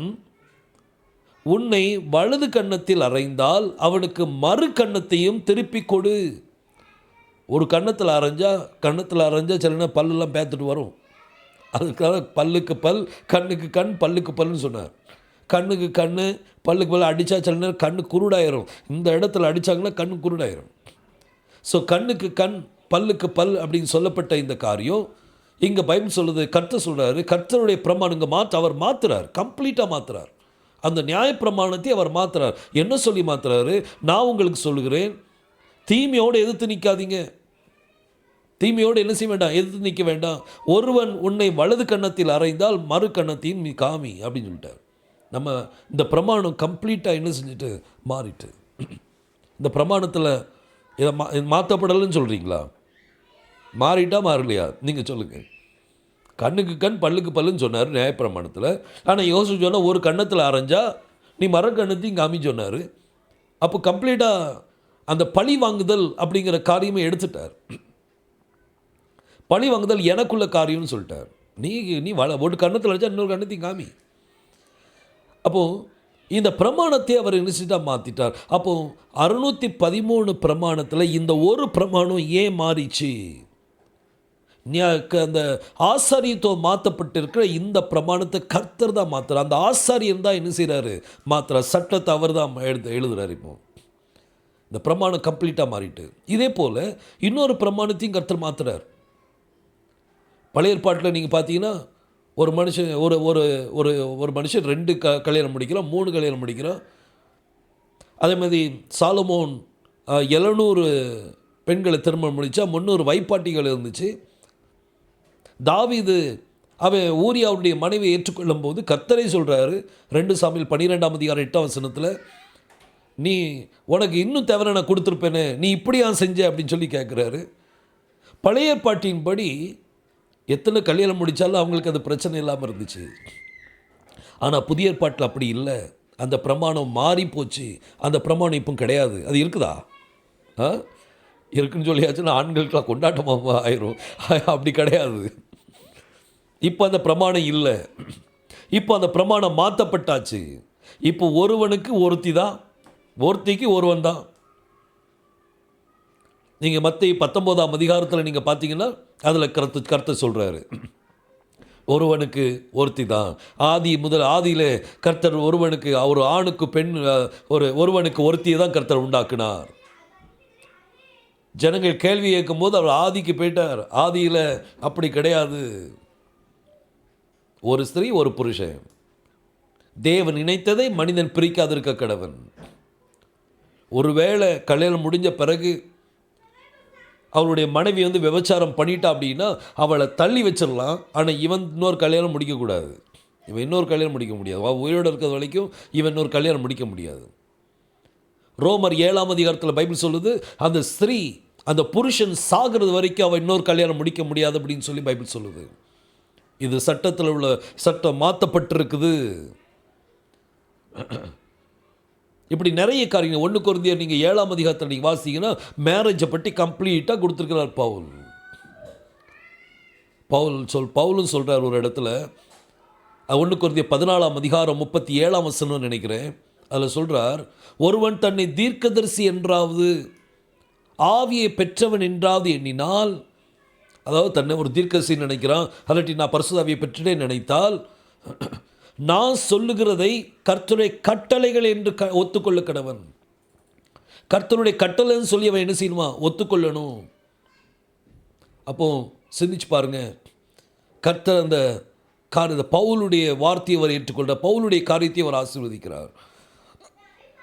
உன்னை வலது கன்னத்தில் அறைந்தால் அவனுக்கு மறு கன்னத்தையும் திருப்பி கொடு. ஒரு கன்னத்தில் அரைஞ்சா சில பல்லெல்லாம் பேத்துட்டு வரும். அதுக்காக பல்லுக்கு பல், கண்ணுக்கு கண், பல்லுக்கு பல்லுன்னு சொன்னார். கண்ணுக்கு கண், பல்லுக்கு பல் அடித்தா சில நேரம் கண்ணு குருடாயிரும். இந்த இடத்துல அடித்தாங்கன்னா கண்ணு குருடாயிரும். ஸோ கண்ணுக்கு கண் பல்லுக்கு பல் அப்படின்னு சொல்லப்பட்ட இந்த காரியம் இங்கே பைபிள் சொல்லுது, கர்த்தர் சொல்கிறாரு, கர்த்தருடைய பிரமாணங்க அவர் மாற்றுறார், கம்ப்ளீட்டாக மாற்றுறார். அந்த நியாயப்பிரமாணத்தை அவர் மாற்றுறார். என்ன சொல்லி மாற்றுறாரு, நான் உங்களுக்கு சொல்லுகிறேன், தீமையோடு எதிர்த்து நிற்காதீங்க. தீமையோடு என்ன செய்ய வேண்டாம், எதிர்த்து நிற்க வேண்டாம். ஒருவன் உன்னை வலது கன்னத்தில் அறைந்தால் மறு கன்னத்தையும் நீ காமி அப்படின்னு சொல்லிட்டார். நம்ம இந்த பிரமாணம் கம்ப்ளீட்டாக என்ன செஞ்சுட்டு மாறிட்டு. இந்த பிரமாணத்தில் இதை மாற்றப்படலைன்னு சொல்கிறீங்களா? மாறிட்டா மாறலையா நீங்கள் சொல்லுங்கள். கண்ணுக்கு கண் பல்லுக்கு பல்லுன்னு சொன்னார் நியாயப்பிரமாணத்தில். ஆனால் யோசிச்சு சொன்னால் ஒரு கன்னத்தில் அரைஞ்சா நீ மர கன்னத்தையும் காமி சொன்னார். அப்போ கம்ப்ளீட்டாக அந்த பழி வாங்குதல் அப்படிங்கிற காரியமே எடுத்துட்டார். பழி வாங்குதல் எனக்குள்ள காரியம்னு சொல்லிட்டார். நீ ஒரு கன்னத்தில் அடித்தா இன்னொரு கன்னத்தையும் காமி. அப்போது இந்த பிரமாணத்தை அவர் நிச்சயமாக மாற்றிட்டார். அப்போது 613 பிரமாணத்தில் இந்த ஒரு பிரமாணம் ஏன் மாறிச்சு? அந்த ஆசாரியத்துவம் மாற்றப்பட்டிருக்கிற இந்த பிரமாணத்தை கர்த்தர் தான் மாற்றுறார். அந்த ஆசாரியன் தான் என்ன செய்கிறாரு, மாற்றுறார். சட்டத்தை அவர் தான் எழுதுறார். இப்போ இந்த பிரமாணம் கம்ப்ளீட்டாக மாறிட்டு, இதே போல் இன்னொரு பிரமாணத்தையும் கர்த்தர் மாற்றுறார். பழைய ஏற்பாட்டில் நீங்கள் பார்த்தீங்கன்னா ஒரு மனுஷன் ஒரு ஒரு ஒரு ஒரு மனுஷன் 2 கல்யாணம் முடிக்கிறான், 3 கல்யாணம் முடிக்கிறான். அதே மாதிரி சாலமோன் 700 பெண்களை திருமணம் முடித்தா 300 வைப்பாட்டிகள் இருந்துச்சு. தாவீது அவன் ஊரியாவுடைய மனைவியை ஏற்றுக்கொள்ளும் போது கர்த்தரே சொல்கிறாரு, 2 சாமுவேல் 12ஆம் அதிகாரம் 8ஆம் வசனத்தில், நீ உனக்கு இன்னும் தேவை நான் கொடுத்துருப்பேனே, நீ இப்படியா செஞ்ச அப்படின்னு சொல்லி கேட்குறாரு. பழைய ஏற்பாட்டின்படி எத்தனை கல்யாணம் முடித்தாலும் அவங்களுக்கு அது பிரச்சனை இல்லாமல் இருந்துச்சு. ஆனால் புதிய ஏற்பாட்டில் அப்படி இல்லை. அந்த பிரமாணம் மாறி போச்சு. அந்த பிரமாணம் இப்போ கிடையாது. அது இருக்குதா? இருக்குன்னு சொல்லியாச்சுன்னா ஆண்களுக்கெல்லாம் கொண்டாட்டமாக ஆயிரும். அப்படி கிடையாது. இப்போ அந்த பிரமாணம் இல்லை. இப்போ அந்த பிரமாணம் மாற்றப்பட்டாச்சு. இப்போ ஒருவனுக்கு ஒருத்தி தான், ஒருத்திக்கு ஒருவன் தான். நீங்கள் மத்தேயு 19ஆம் அதிகாரத்தில் நீங்கள் பார்த்தீங்கன்னா அதில் கர்த்தர் சொல்கிறாரு, ஒருவனுக்கு ஒருத்தி தான். ஆதியில் கர்த்தர் ஒருவனுக்கு, ஒரு ஆணுக்கு பெண், ஒருவனுக்கு ஒருத்தியை தான் கர்த்தர் உண்டாக்குனார். ஜனங்கள் கேள்வி கேட்கும் போது அவர் ஆதிக்கு போயிட்டார். ஆதியில் அப்படி கிடையாது. ஒரு ஸ்திரீ ஒரு புருஷன். தேவன் இணைத்ததை மனிதன் பிரிக்காதிருக்க கடவன். ஒருவேளை கல்யாணம் முடிஞ்ச பிறகு அவளுடைய மனைவி விபச்சாரம் பண்ணிட்டா அப்படின்னா அவளை தள்ளி வச்சிடலாம். ஆனால் இவன் இன்னொரு கல்யாணம் முடிக்கக்கூடாது. இவன் இன்னொரு கல்யாணம் முடிக்க முடியாது. உயிரோடு இருக்கிறது வரைக்கும் இவன் இன்னொரு கல்யாணம் முடிக்க முடியாது. ரோமர் 7ஆம் அதிகாரத்தில் பைபிள் சொல்லுது, அந்த ஸ்திரீ, அந்த புருஷன் சாகிறது வரைக்கும் அவன் இன்னொரு கல்யாணம் முடிக்க முடியாது அப்படின்னு சொல்லி பைபிள் சொல்லுது. இது சட்டத்தில் உள்ள சட்டம் மாற்றப்பட்டிருக்குது. இப்படி நிறைய காரியங்கள் 1 கொரிந்தியர் நீங்கள் 7ஆம் அதிகாரத்தில் நீங்கள் வாசிங்கன்னா மேரேஜை பற்றி கம்ப்ளீட்டாக கொடுத்துருக்கிறார் பவுல். பவுலும் சொல்கிறார் ஒரு இடத்துல, 1 கொரிந்தியர் 14ஆம் அதிகாரம் 37ஆம் வசனம் நினைக்கிறேன், அதில் சொல்கிறார், ஒருவன் தன்னை தீர்க்கதரிசி என்றாவது ஆவியை பெற்றவன் என்றாவது எண்ணினால், அதாவது தன்னை ஒரு தீர்க்கதரிசின்னு நினைக்கிறான், அல்லாட்டி நான் பரிசுத்த பெற்றுட்டே நினைத்தால், நான் சொல்லுகிறதை கர்த்தருடைய கட்டளைகள் என்று ஒத்துக்கொள்ள கடவன். கர்த்தருடைய கட்டளைன்னு சொல்லி அவன் என்ன செய்யணுமா? ஒத்துக்கொள்ளணும். அப்போ சிந்திச்சு பாருங்க, கர்த்தர் அந்த பவுலுடைய வார்த்தையை அவர் ஏற்றுக்கொள்கிறார், பவுலுடைய காரியத்தை அவர் ஆசீர்வதிக்கிறார்.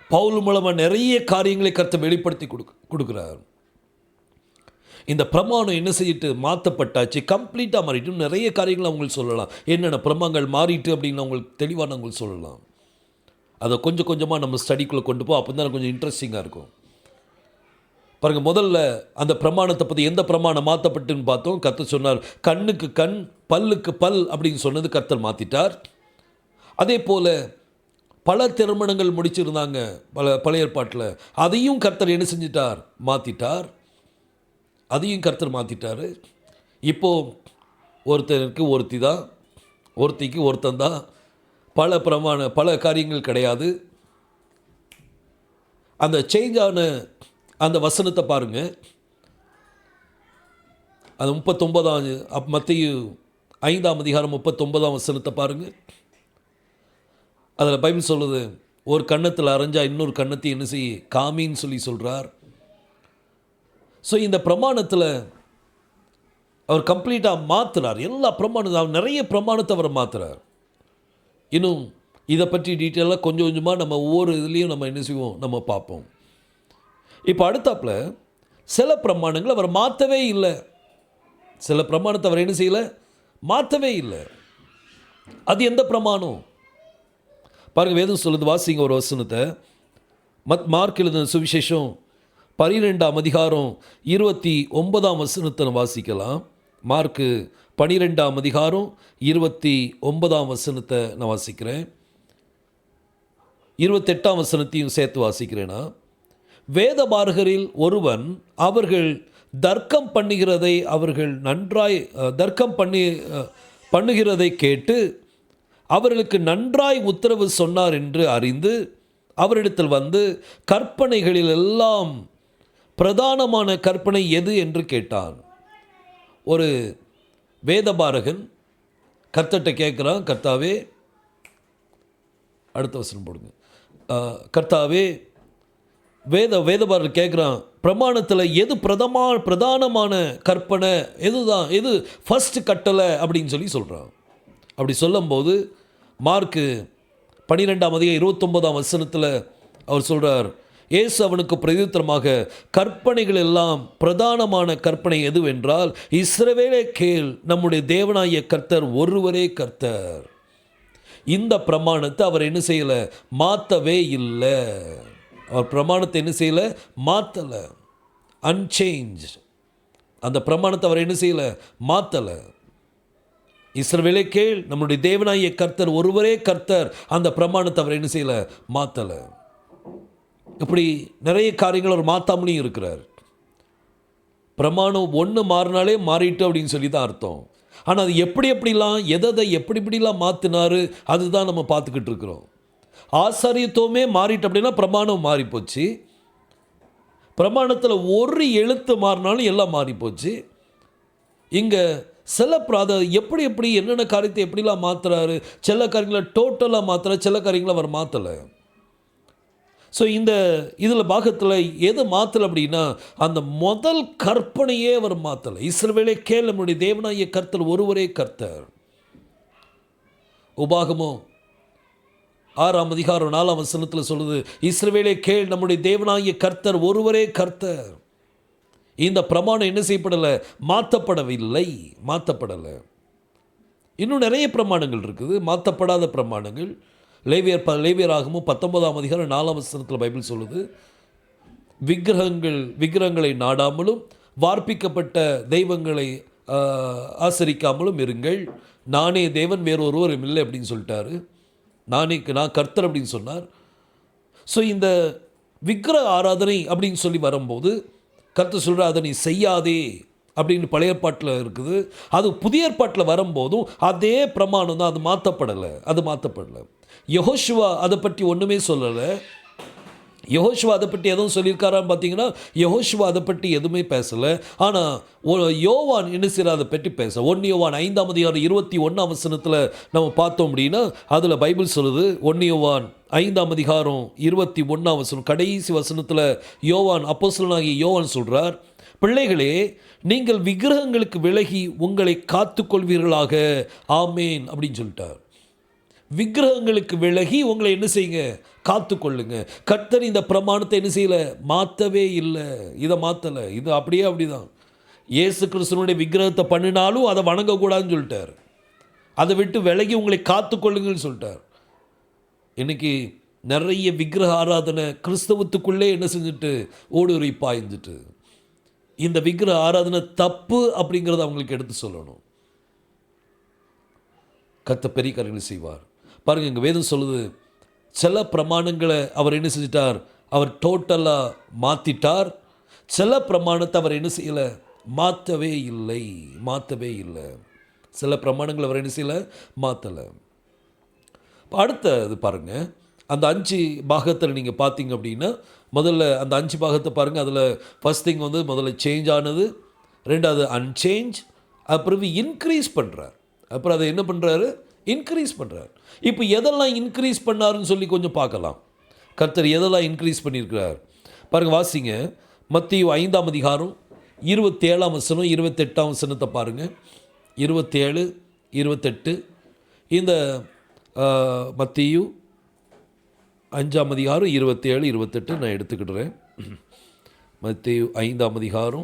பவுல் மூலமாக நிறைய காரியங்களை கர்த்தர் வெளிப்படுத்தி கொடுக்குறார். இந்த பிரமாணம் என்ன செய்யிட்டு மாற்றப்பட்டாச்சு, கம்ப்ளீட்டாக மாறிட்டு. நிறைய காரியங்கள் அவங்களுக்கு சொல்லலாம், என்னென்ன பிரமாணங்கள் மாறிட்டு அப்படின்னு அவங்களுக்கு தெளிவான அவங்களுக்கு சொல்லலாம். அதை கொஞ்சம் கொஞ்சமாக நம்ம ஸ்டடிக்குள்ளே கொண்டு போ, அப்போ தான் கொஞ்சம் இன்ட்ரெஸ்டிங்காக இருக்கும். பாருங்கள், முதல்ல அந்த பிரமாணத்தை பற்றி எந்த பிரமாணம் மாற்றப்பட்டுன்னு பார்த்தோம். கர்த்தர் சொன்னார், கண்ணுக்கு கண் பல்லுக்கு பல் அப்படின்னு சொன்னது கர்த்தர் மாற்றிட்டார். அதே போல் பல திருமணங்கள் முடிச்சிருந்தாங்க பழைய ஏற்பாட்டில், அதையும் கர்த்தர் என்ன செஞ்சிட்டார்? மாற்றிட்டார். அதையும் கர்த்தர் மாற்றிட்டார். இப்போது ஒருத்தருக்கு ஒருத்தி தான், ஒருத்திக்கு ஒருத்தன் தான், பல காரியங்கள் கிடையாது. அந்த சேஞ்ச் ஆன அந்த வசனத்தை பாருங்கள், அந்த 39ஆம் மத்தேயு 5ஆம் அதிகாரம் 39ஆம் வசனத்தை பாருங்கள். அதில் பைபிள் சொல்லுது, ஒரு கன்னத்தில் அரைஞ்சா இன்னொரு கன்னத்தை என்ன செய்ய காமின்னு சொல்லி சொல்கிறார். ஸோ இந்த பிரமாணத்தில் அவர் கம்ப்ளீட்டாக மாற்றுறார். எல்லா பிரமாணத்தை, அவர் நிறைய பிரமாணத்தை அவர் மாற்றுறார். இன்னும் இதை பற்றி டீட்டெயிலாக கொஞ்சம் கொஞ்சமாக நம்ம ஒவ்வொரு இதுலேயும் நம்ம என்ன செய்வோம், நம்ம பார்ப்போம். இப்போ அடுத்தாப்பில் சில பிரமாணங்கள் அவர் மாற்றவே இல்லை. சில பிரமாணத்தை அவர் என்ன செய்யலை? மாற்றவே இல்லை. அது எந்த பிரமாணம் பாருங்கள், வேதம் சொல்லுது, வாசிங்க ஒரு வசனத்தை. மார்க் எழுதின சுவிசேஷம் 12ஆம் அதிகாரம் 29ஆம் வசனத்தை வாசிக்கலாம். மார்க்கு 12ஆம் அதிகாரம் 29ஆம் வசனத்தை நான் வாசிக்கிறேன். 28ஆம் வசனத்தையும் சேர்த்து வாசிக்கிறேன்னா, வேதபாரகரில் ஒருவன் அவர்கள் தர்க்கம் பண்ணுகிறதை பண்ணுகிறதை கேட்டு அவர்களுக்கு நன்றாய் உத்தரவு சொன்னார் என்று அறிந்து அவரிடத்தில் வந்து, கற்பனைகளில் எல்லாம் பிரதானமான கற்பனை எது என்று கேட்டான். ஒரு வேதபாரகன் கர்த்தர்கிட்ட கேட்குறான், கர்த்தாவே, அடுத்த வசனம் போடுங்க, கர்த்தாவே, வேதபாரகன் கேட்குறான், பிரமாணத்தில் எது பிரதானமான கற்பனை, எது ஃபஸ்ட்டு கட்டளை அப்படின்னு சொல்கிறான். அப்படி சொல்லும்போது மார்க்கு 12ஆம் அதிகாரம் 29ஆம் வசனத்தில் அவர் சொல்கிறார், இயேசு அவனுக்கு பிரதியுத்தரமாக, கற்பனைகள் எல்லாம் பிரதானமான கற்பனை எதுவென்றால், இஸ்ரவேலே கேள், நம்முடைய தேவனாகிய கர்த்தர் ஒருவரே கர்த்தர். இந்த பிரமாணத்தை அவர் என்ன செய்யலை? மாற்றவே இல்லை. அவர் பிரமாணத்தை என்ன செய்யலை? மாற்றலை. அன்சேஞ்ச். அந்த பிரமாணத்தை அவர் என்ன செய்யலை? மாற்றலை. இஸ்ரவேலே கேள், நம்முடைய தேவனாகிய கர்த்தர் ஒருவரே கர்த்தர். அந்த பிரமாணத்தை அவர் என்ன செய்யலை? மாற்றலை. இப்படி நிறைய காரியங்கள் அவர் மாற்றாமலையும் இருக்கிறார். பிரமாணம் ஒன்று மாறினாலே மாறிட்டு அப்படின்னு சொல்லி தான் அர்த்தம். ஆனால் அது எப்படிலாம் எதை எப்படிலாம் மாற்றினார், அதுதான் நம்ம பார்த்துக்கிட்டு இருக்கிறோம். ஆசாரியத்துவமே மாறிட்டு அப்படின்னா பிரமாணம் மாறிப்போச்சு. பிரமாணத்தில் ஒரு எழுத்து மாறினாலும் எல்லாம் மாறிப்போச்சு. இங்கே சில எப்படி என்னென்ன காரியத்தை எப்படிலாம் மாற்றுறாரு, சில காரியங்களை டோட்டலாக மாற்றுறாரு, சில காரியங்களை அவர் மாற்றலை. ஸோ இதில் பாகத்தில் எது மாற்றலை அப்படின்னா, அந்த முதல் கற்பனையே அவர் மாற்றலை. இஸ்ரவேலே கேள், நம்முடைய தேவனாகிய கர்த்தர் ஒருவரே கர்த்தர். உபாகமோ 6ஆம் அதிகாரம் 4ஆம் வசனத்தில் சொல்லுது, இஸ்ரவேலே கேள், நம்முடைய தேவனாகிய கர்த்தர் ஒருவரே கர்த்தர். இந்த பிரமாணம் என்ன செய்யப்படலை? மாற்றப்படலை. இன்னும் நிறைய பிரமாணங்கள் இருக்குது, மாற்றப்படாத பிரமாணங்கள். லேவியராகமும் 19ஆம் அதிகாரம் 4ஆம் வசனத்தில் பைபிள் சொல்லுது, விக்கிரகங்களை நாடாமலும் வார்ப்பிக்கப்பட்ட தெய்வங்களை ஆசரிக்காமலும் இருங்கள், நானே தேவன், வேறு ஒருவரும் இல்லை அப்படின்னு சொல்லிட்டாரு. நான் கர்த்தர் அப்படின்னு சொன்னார். ஸோ இந்த விக்கிரக ஆராதனை அப்படின்னு சொல்லி வரும்போது கர்த்தர் சொல்கிற அதை நீ செய்யாதே அப்படின்னு பழைய ஏற்பாட்டில் இருக்குது. அது புதிய ஏற்பாட்டில் வரும்போதும் அதே பிரமாணம் தான், அது மாற்றப்படலை. யெகோஷுவா அதை பற்றி ஒன்றுமே சொல்லலை. யெகோஷுவா அதை பற்றி எதுவும் சொல்லியிருக்காரான்னு பார்த்தீங்கன்னா யெகோஷுவா அதை பற்றி எதுவுமே பேசலை. ஆனால் யோவான் என்ன செய்யற அதை பற்றி பேச 1 யோவான் 5:21 நம்ம பார்த்தோம் அப்படின்னா அதில் பைபிள் சொல்லுது. 1 யோவான் 5:21 கடைசி வசனத்தில் யோவான் அப்போஸ்தலனாகிய யோவான் சொல்கிறார், பிள்ளைகளே நீங்கள் விக்கிரகங்களுக்கு விலகி உங்களை காத்துக்கொள்வீர்களாக, ஆமேன் அப்படின்னு சொல்லிட்டார். விக்கிரகங்களுக்கு விலகி உங்களை என்ன செய்யுங்க, காத்துக்கொள்ளுங்க. கர்த்தர் இந்த பிரமாணத்தை என்ன செய்யலை, மாற்றவே இல்லை. இதை மாற்றலை. இது அப்படிதான். இயேசு கிறிஸ்துவனுடைய விக்கிரகத்தை பண்ணினாலும் அதை வணங்கக்கூடாதுன்னு சொல்லிட்டார். அதை விட்டு விலகி உங்களை காத்துக்கொள்ளுங்கன்னு சொல்லிட்டார். இன்றைக்கி நிறைய விக்கிரக ஆராதனை கிறிஸ்தவத்துக்குள்ளே என்ன செஞ்சுட்டு ஓடுரி பாய்ந்துட்டு, இந்த விக்கிரக ஆராதனை தப்பு அப்படிங்கிறத அவங்களுக்கு எடுத்து சொல்லணும். கர்த்தர் பெரிய காரியங்களை செய்வார். பாருங்கள், இங்கே வேதம் சொல்லுது, சில பிரமாணங்களை அவர் என்ன செஞ்சிட்டார், அவர் டோட்டலாக மாற்றிட்டார். சில பிரமாணத்தை அவர் என்ன செய்யலை, மாற்றவே இல்லை. சில பிரமாணங்களை அவர் என்ன செய்யலை, மாற்றலை. அடுத்தது பாருங்கள், அந்த 5 பாகத்தில் நீங்கள் பார்த்தீங்க அப்படின்னா முதல்ல அந்த 5 பாகத்தை பாருங்கள். அதில் ஃபர்ஸ்ட் திங் வந்து முதல்ல சேஞ்ச் ஆனது, ரெண்டாவது அன்சேஞ்ச், அப்புறம் இன்க்ரீஸ் பண்ணுறார். அப்புறம் அதை என்ன பண்ணுறாரு, இன்க்ரீஸ் பண்ணுறார். இப்போ எதெல்லாம் இன்க்ரீஸ் பண்ணாருன்னு சொல்லி கொஞ்சம் பார்க்கலாம். கர்த்தர் எதெல்லாம் இன்க்ரீஸ் பண்ணியிருக்கிறார் பாருங்கள். வாசிங்க, மத்தேயு 5:27 28 பாருங்கள். 27, 28 இந்த மத்தேயு 5:27 27 28 நான் எடுத்துக்கிடுறேன். மத்தேயு 5:27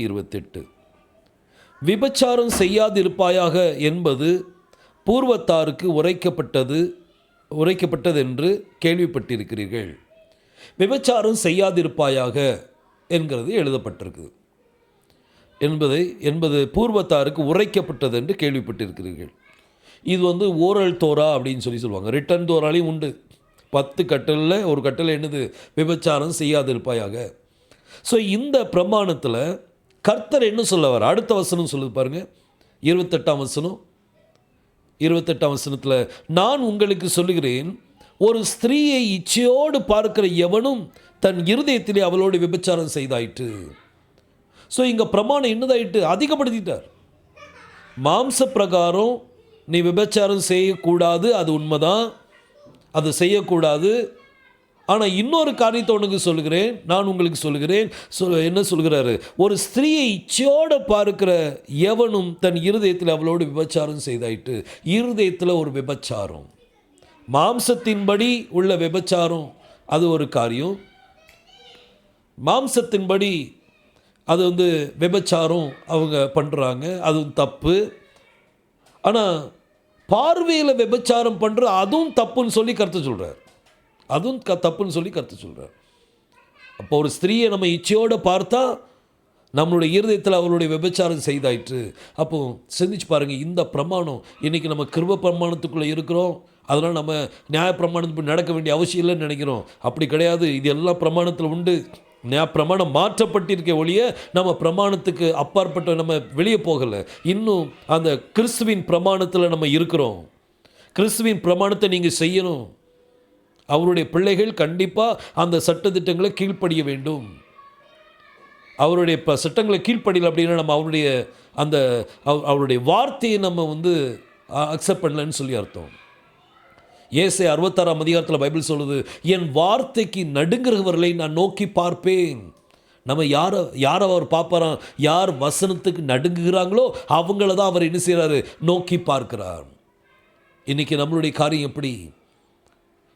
28 விபச்சாரம் செய்யாதிருப்பாயாக என்பது பூர்வத்தாருக்கு உரைக்கப்பட்டது என்று கேள்விப்பட்டிருக்கிறீர்கள். விபச்சாரம் செய்யாதிருப்பாயாக என்கிறது எழுதப்பட்டிருக்கு என்பது பூர்வத்தாருக்கு உரைக்கப்பட்டது என்று கேள்விப்பட்டிருக்கிறீர்கள். இது வந்து ஓரல் தோரா அப்படின்னு சொல்லுவாங்க. ரிட்டன் தோராலையும் உண்டு. 10 கட்டளில் ஒரு கட்டளை என்னது, விபச்சாரம் செய்யாதிருப்பாயாக. ஸோ இந்த பிரமாணத்தில் கர்த்தர் என்ன சொல்லவர், அடுத்த வசனம் சொல்லுது பாருங்கள். 28 வசனத்தில், நான் உங்களுக்கு சொல்லுகிறேன், ஒரு ஸ்திரீயை இச்சையோடு பார்க்கிற எவனும் தன் இருதயத்திலே அவளோடு விபச்சாரம் செய்தாயிற்று. ஸோ இங்கே பிரமாணம் என்னதாயிட்டு, அதிகப்படுத்திட்டார். மாம்ச பிரகாரம் நீ விபச்சாரம் செய்யக்கூடாது, அது உண்மைதான், அது செய்யக்கூடாது. ஆனால் இன்னொரு காரியத்தை நான் உங்களுக்கு சொல்லுகிறேன். என்ன சொல்கிறாரு, ஒரு ஸ்திரீயை இச்சையோடு பார்க்கிற எவனும் தன் இருதயத்தில் அவளோடு விபச்சாரம் செய்தாயிட்டு. இருதயத்தில் ஒரு விபச்சாரம், மாம்சத்தின்படி உள்ள விபச்சாரம் அது ஒரு காரியம். மாம்சத்தின்படி அது வந்து விபச்சாரம் அவங்க பண்ணுறாங்க, அதுவும் தப்பு. ஆனால் பார்வையில் விபச்சாரம் பண்ணுற அதுவும் தப்புன்னு சொல்லி கருத்து சொல்கிறார். அப்போ ஒரு ஸ்திரீயை நம்ம இச்சையோடு பார்த்தா நம்மளுடைய இருதயத்தில் அவளுடைய விபச்சாரம் செய்தாயிற்று. அப்போது சிந்திச்சு பாருங்கள், இந்த பிரமாணம் இன்றைக்கி நம்ம கிருபை பிரமாணத்துக்குள்ளே இருக்கிறோம், அதனால் நம்ம நியாய பிரமாணத்துக்கு நடக்க வேண்டிய அவசியம் இல்லைன்னு நினைக்கிறோம். அப்படி கிடையாது. இது எல்லாம் பிரமாணத்தில் உண்டு. பிரமாணம் மாற்றப்பட்டிருக்க ஒழிய நம்ம பிரமாணத்துக்கு அப்பாற்பட்ட நம்ம வெளியே போகலை. இன்னும் அந்த கிறிஸ்துவின் பிரமாணத்தில் நம்ம இருக்கிறோம். கிறிஸ்துவின் பிரமாணத்தை நீங்கள் செய்யணும். அவருடைய பிள்ளைகள் கண்டிப்பாக அந்த சட்டத்திட்டங்களை கீழ்ப்படிய வேண்டும். அவருடைய சட்டங்களை கீழ்ப்படியல அப்படின்னா நம்ம அவருடைய வார்த்தையை நம்ம வந்து அக்செப்ட் பண்ணலன்னு சொல்லி அர்த்தம். ஏசாயா 66 பைபிள் சொல்லுது, என் வார்த்தைக்கு நடுங்குறவர்களை நான் நோக்கி பார்ப்பேன். நம்ம யாரை அவர் பார்ப்பாராம், யார் வசனத்துக்கு நடுங்குகிறாங்களோ அவங்கள தான் அவர் என்ன செய்கிறாரு, நோக்கி பார்க்கிறார். இன்றைக்கி நம்மளுடைய காரியம் எப்படி,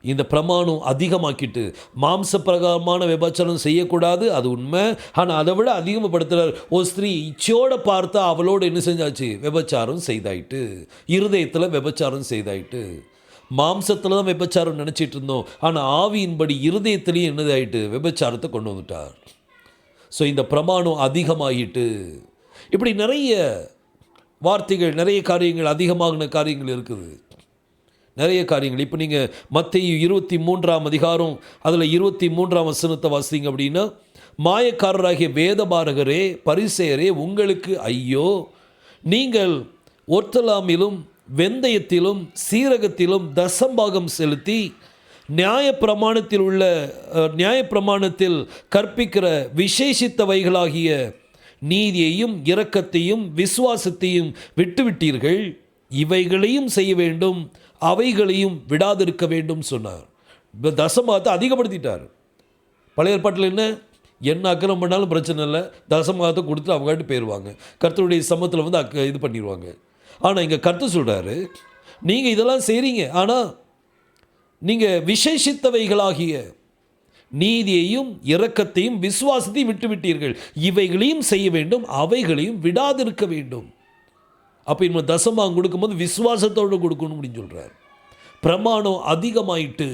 இந்த பிரமாணம் அதிகமாக்கிட்டு மாம்ச பிரகாரமான விபச்சாரம் செய்யக்கூடாது, அது உண்மை. ஆனால் அதை விட அதிகப்படுத்துகிறார். ஒரு ஸ்திரீ இச்சையோடு பார்த்தா அவளோடு என்ன செஞ்சாச்சு, விபச்சாரம் செய்தாயிட்டு. இருதயத்தில் விபச்சாரம் செய்தாயிட்டு. மாம்சத்தில் தான் விபச்சாரம் நினச்சிட்டு இருந்தோம், ஆனால் ஆவியின்படி இருதயத்திலையும் என்னதாயிட்டு, விபச்சாரத்தை கொண்டு வந்துட்டார். ஸோ இந்த பிரமாணம் அதிகமாகிட்டு, இப்படி நிறைய வார்த்தைகள், நிறைய காரியங்கள், அதிகமாகின காரியங்கள் இருக்குது. நிறைய காரியங்கள். இப்போ நீங்கள் மத்தேயு 23ஆம் அதிகாரம் அதில் 23ஆம் வசனத்தை வாசிங்க அப்படின்னா, மாயக்காரராகிய வேதபாரகரே பரிசேயரே உங்களுக்கு ஐயோ, நீங்கள் ஒர்த்தலாமிலும் வெந்தயத்திலும் சீரகத்திலும் தசம்பாகம் செலுத்தி நியாயப்பிரமாணத்தில் கற்பிக்கிற விசேஷித்தவைகளாகிய நீதியையும் இரக்கத்தையும் விசுவாசத்தையும் விட்டுவிட்டீர்கள். இவைகளையும் செய்ய வேண்டும், அவைகளையும் விடாதிருக்க வேண்டும் சொன்னார். தசமத்தை அதிகப்படுத்திட்டார். பழைய ஏற்பாட்டில் என்ன அக்கிரம் பண்ணாலும் பிரச்சனை இல்லை, தசமத்தை கொடுத்து அவங்ககிட்ட போயிடுவாங்க, கர்த்தருடைய சமூகத்தில் வந்து இது பண்ணிடுவாங்க. ஆனால் இங்கே கர்த்தர் சொல்கிறாரு, நீங்கள் இதெல்லாம் செய்கிறீங்க, ஆனால் நீங்கள் விசேஷித்தவைகளாகிய நீதியையும் இரக்கத்தையும் விசுவாசத்தையும் விட்டுவிட்டீர்கள். இவைகளையும் செய்ய வேண்டும், அவைகளையும் விடாதிருக்க வேண்டும். அப்போ இன்னும் தசமாகம் கொடுக்கும்போது விசுவாசத்தோடு கொடுக்கணும் அப்படின்னு சொல்கிறார். பிரமாணம் அதிகமாயிட்டு.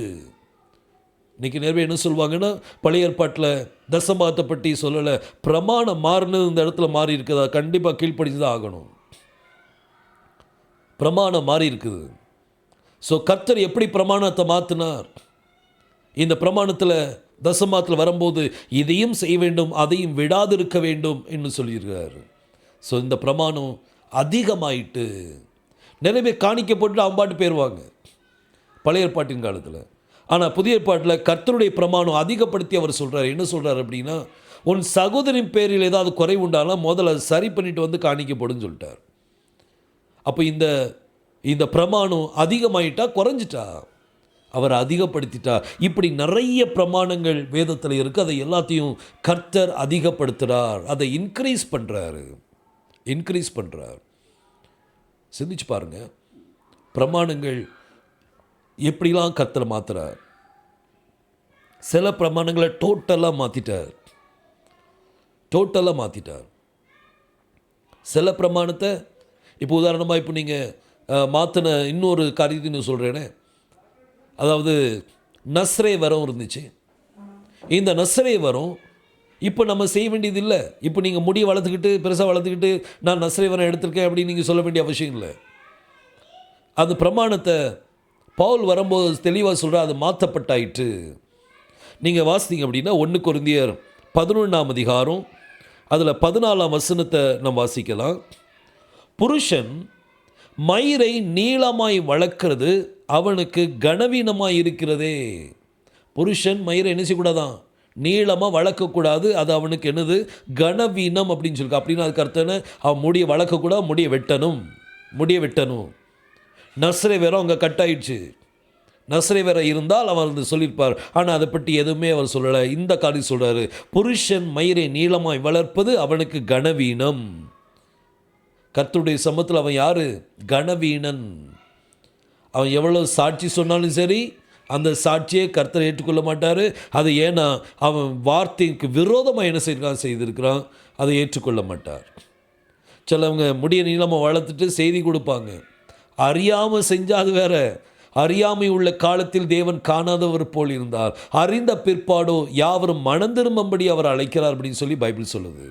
இன்றைக்கி நிறைய என்ன சொல்லுவாங்கன்னா, பழைய ஏற்பாட்டில் தசமாகத்தை பற்றி சொல்லலை, பிரமாணம் மாறினது இந்த இடத்துல மாறி இருக்குதா, கண்டிப்பாக கீழ்ப்படிச்சு தான் ஆகணும். பிரமாணம் மாறி இருக்குது. ஸோ கர்த்தர் எப்படி பிரமாணத்தை மாற்றினார்? இந்த பிரமாணத்தில் தசமாத்தில் வரும்போது இதையும் செய்ய வேண்டும், அதையும் விடாதிருக்க வேண்டும் என்று சொல்லியிருக்கிறார். ஸோ இந்த பிரமாணம் அதிகமாயிட்டு. நிறைய பேர் காணிக்க போட்டு அம்பாட்டு போயிடுவாங்க பழைய ஏற்பாட்டின் காலத்தில். ஆனால் புதிய ஏற்பாட்டில் கர்த்தருடைய பிரமாணம் அதிகப்படுத்தி அவர் சொல்கிறார். என்ன சொல்கிறார் அப்படின்னா, உன் சகோதரின் பேரில் ஏதாவது குறை உண்டாலும் முதல்ல சரி பண்ணிட்டு வந்து காணிக்க போடுன்னு சொல்லிட்டார். அப்போ இந்த பிரமாணம் அதிகமாயிட்டா குறைஞ்சிட்டா, அவர் அதிகப்படுத்திட்டார். இப்படி நிறைய பிரமாணங்கள் வேதத்தில் இருக்குது. அதை எல்லாத்தையும் கர்த்தர் அதிகப்படுத்துகிறார், அதை இன்க்ரீஸ் பண்ணுறார். சிந்திச்சு பாருங்க, பிரமாணங்கள் எப்படிலாம் கர்த்தர் மாற்றுறார். சில பிரமாணங்களை டோட்டலாக மாற்றிட்டார். சில பிரமாணத்தை இப்போ உதாரணமாக இப்போ நீங்கள் மாற்றின இன்னொரு காரியத்தையும் சொல்கிறேனே, அதாவது நஸ்ரே வரம் இருந்துச்சு. இந்த நஸ்ரே வரம் இப்போ நம்ம செய்ய வேண்டியது இல்லை. இப்போ நீங்கள் முடியை வளர்த்துக்கிட்டு பெருசாக வளர்த்துக்கிட்டு நான் நஸ்ரே வரம் எடுத்திருக்கேன் அப்படின்னு நீங்கள் சொல்ல வேண்டிய அவசியம் இல்லை. அந்த பிரமாணத்தை பவுல் வரும்போது தெளிவாக சொல்கிற, அது மாற்றப்பட்டாயிற்று. நீங்கள் வாசித்தீங்க அப்படின்னா 1 கொரிந்தியர் 11ஆம் அதிகாரம் அதில் 14ஆம் வசனத்தை நம்ம வாசிக்கலாம். புருஷன் மயிரை நீளமாய் வளர்க்கிறது அவனுக்கு கனவீனமாய் இருக்கிறதே. புருஷன் மயிரை என்ன செய்யக்கூடாதான், நீளமாக வளர்க்கக்கூடாது, அது அவனுக்கு என்னது, கனவீனம் அப்படின்னு சொல்லிருக்கு. அப்படின்னா அதுக்கு அர்த்தம் என்ன, அவன் முடியை வளர்க்கக்கூடாது, முடியை வெட்டணும். நஸ்ரே வேற அங்கே கட் ஆயிடுச்சு. நஸ்ரே வேற இருந்தால் அவர் வந்து சொல்லியிருப்பார். ஆனால் அதை பற்றி எதுவுமே அவர் சொல்லலை. இந்த காரியம் சொல்கிறாரு, புருஷன் மயிரை நீளமாய் வளர்ப்பது அவனுக்கு கனவீனம். கர்த்தருடைய சமூகத்தில் அவன் யார், கனவீனன். அவன் எவ்வளோ சாட்சி சொன்னாலும் சரி, அந்த சாட்சியை கர்த்தர் ஏற்றுக்கொள்ள மாட்டார். அது ஏன்னா அவன் வார்த்தைக்கு விரோதமாக என்ன செய்திருக்கிறான், அதை ஏற்றுக்கொள்ள மாட்டார். சிலவங்க முடிய நீளமாக வளர்த்துட்டு செய்தி கொடுப்பாங்க, அறியாமல் செஞ்சால் அது வேற. அறியாமை உள்ள காலத்தில் தேவன் காணாதவர் போல் இருந்தார், அறிந்த பிற்பாடோ யாவரும் மனம் திரும்பும்படி அவர் அழைக்கிறார் அப்படின்னு சொல்லி பைபிள் சொல்லுது.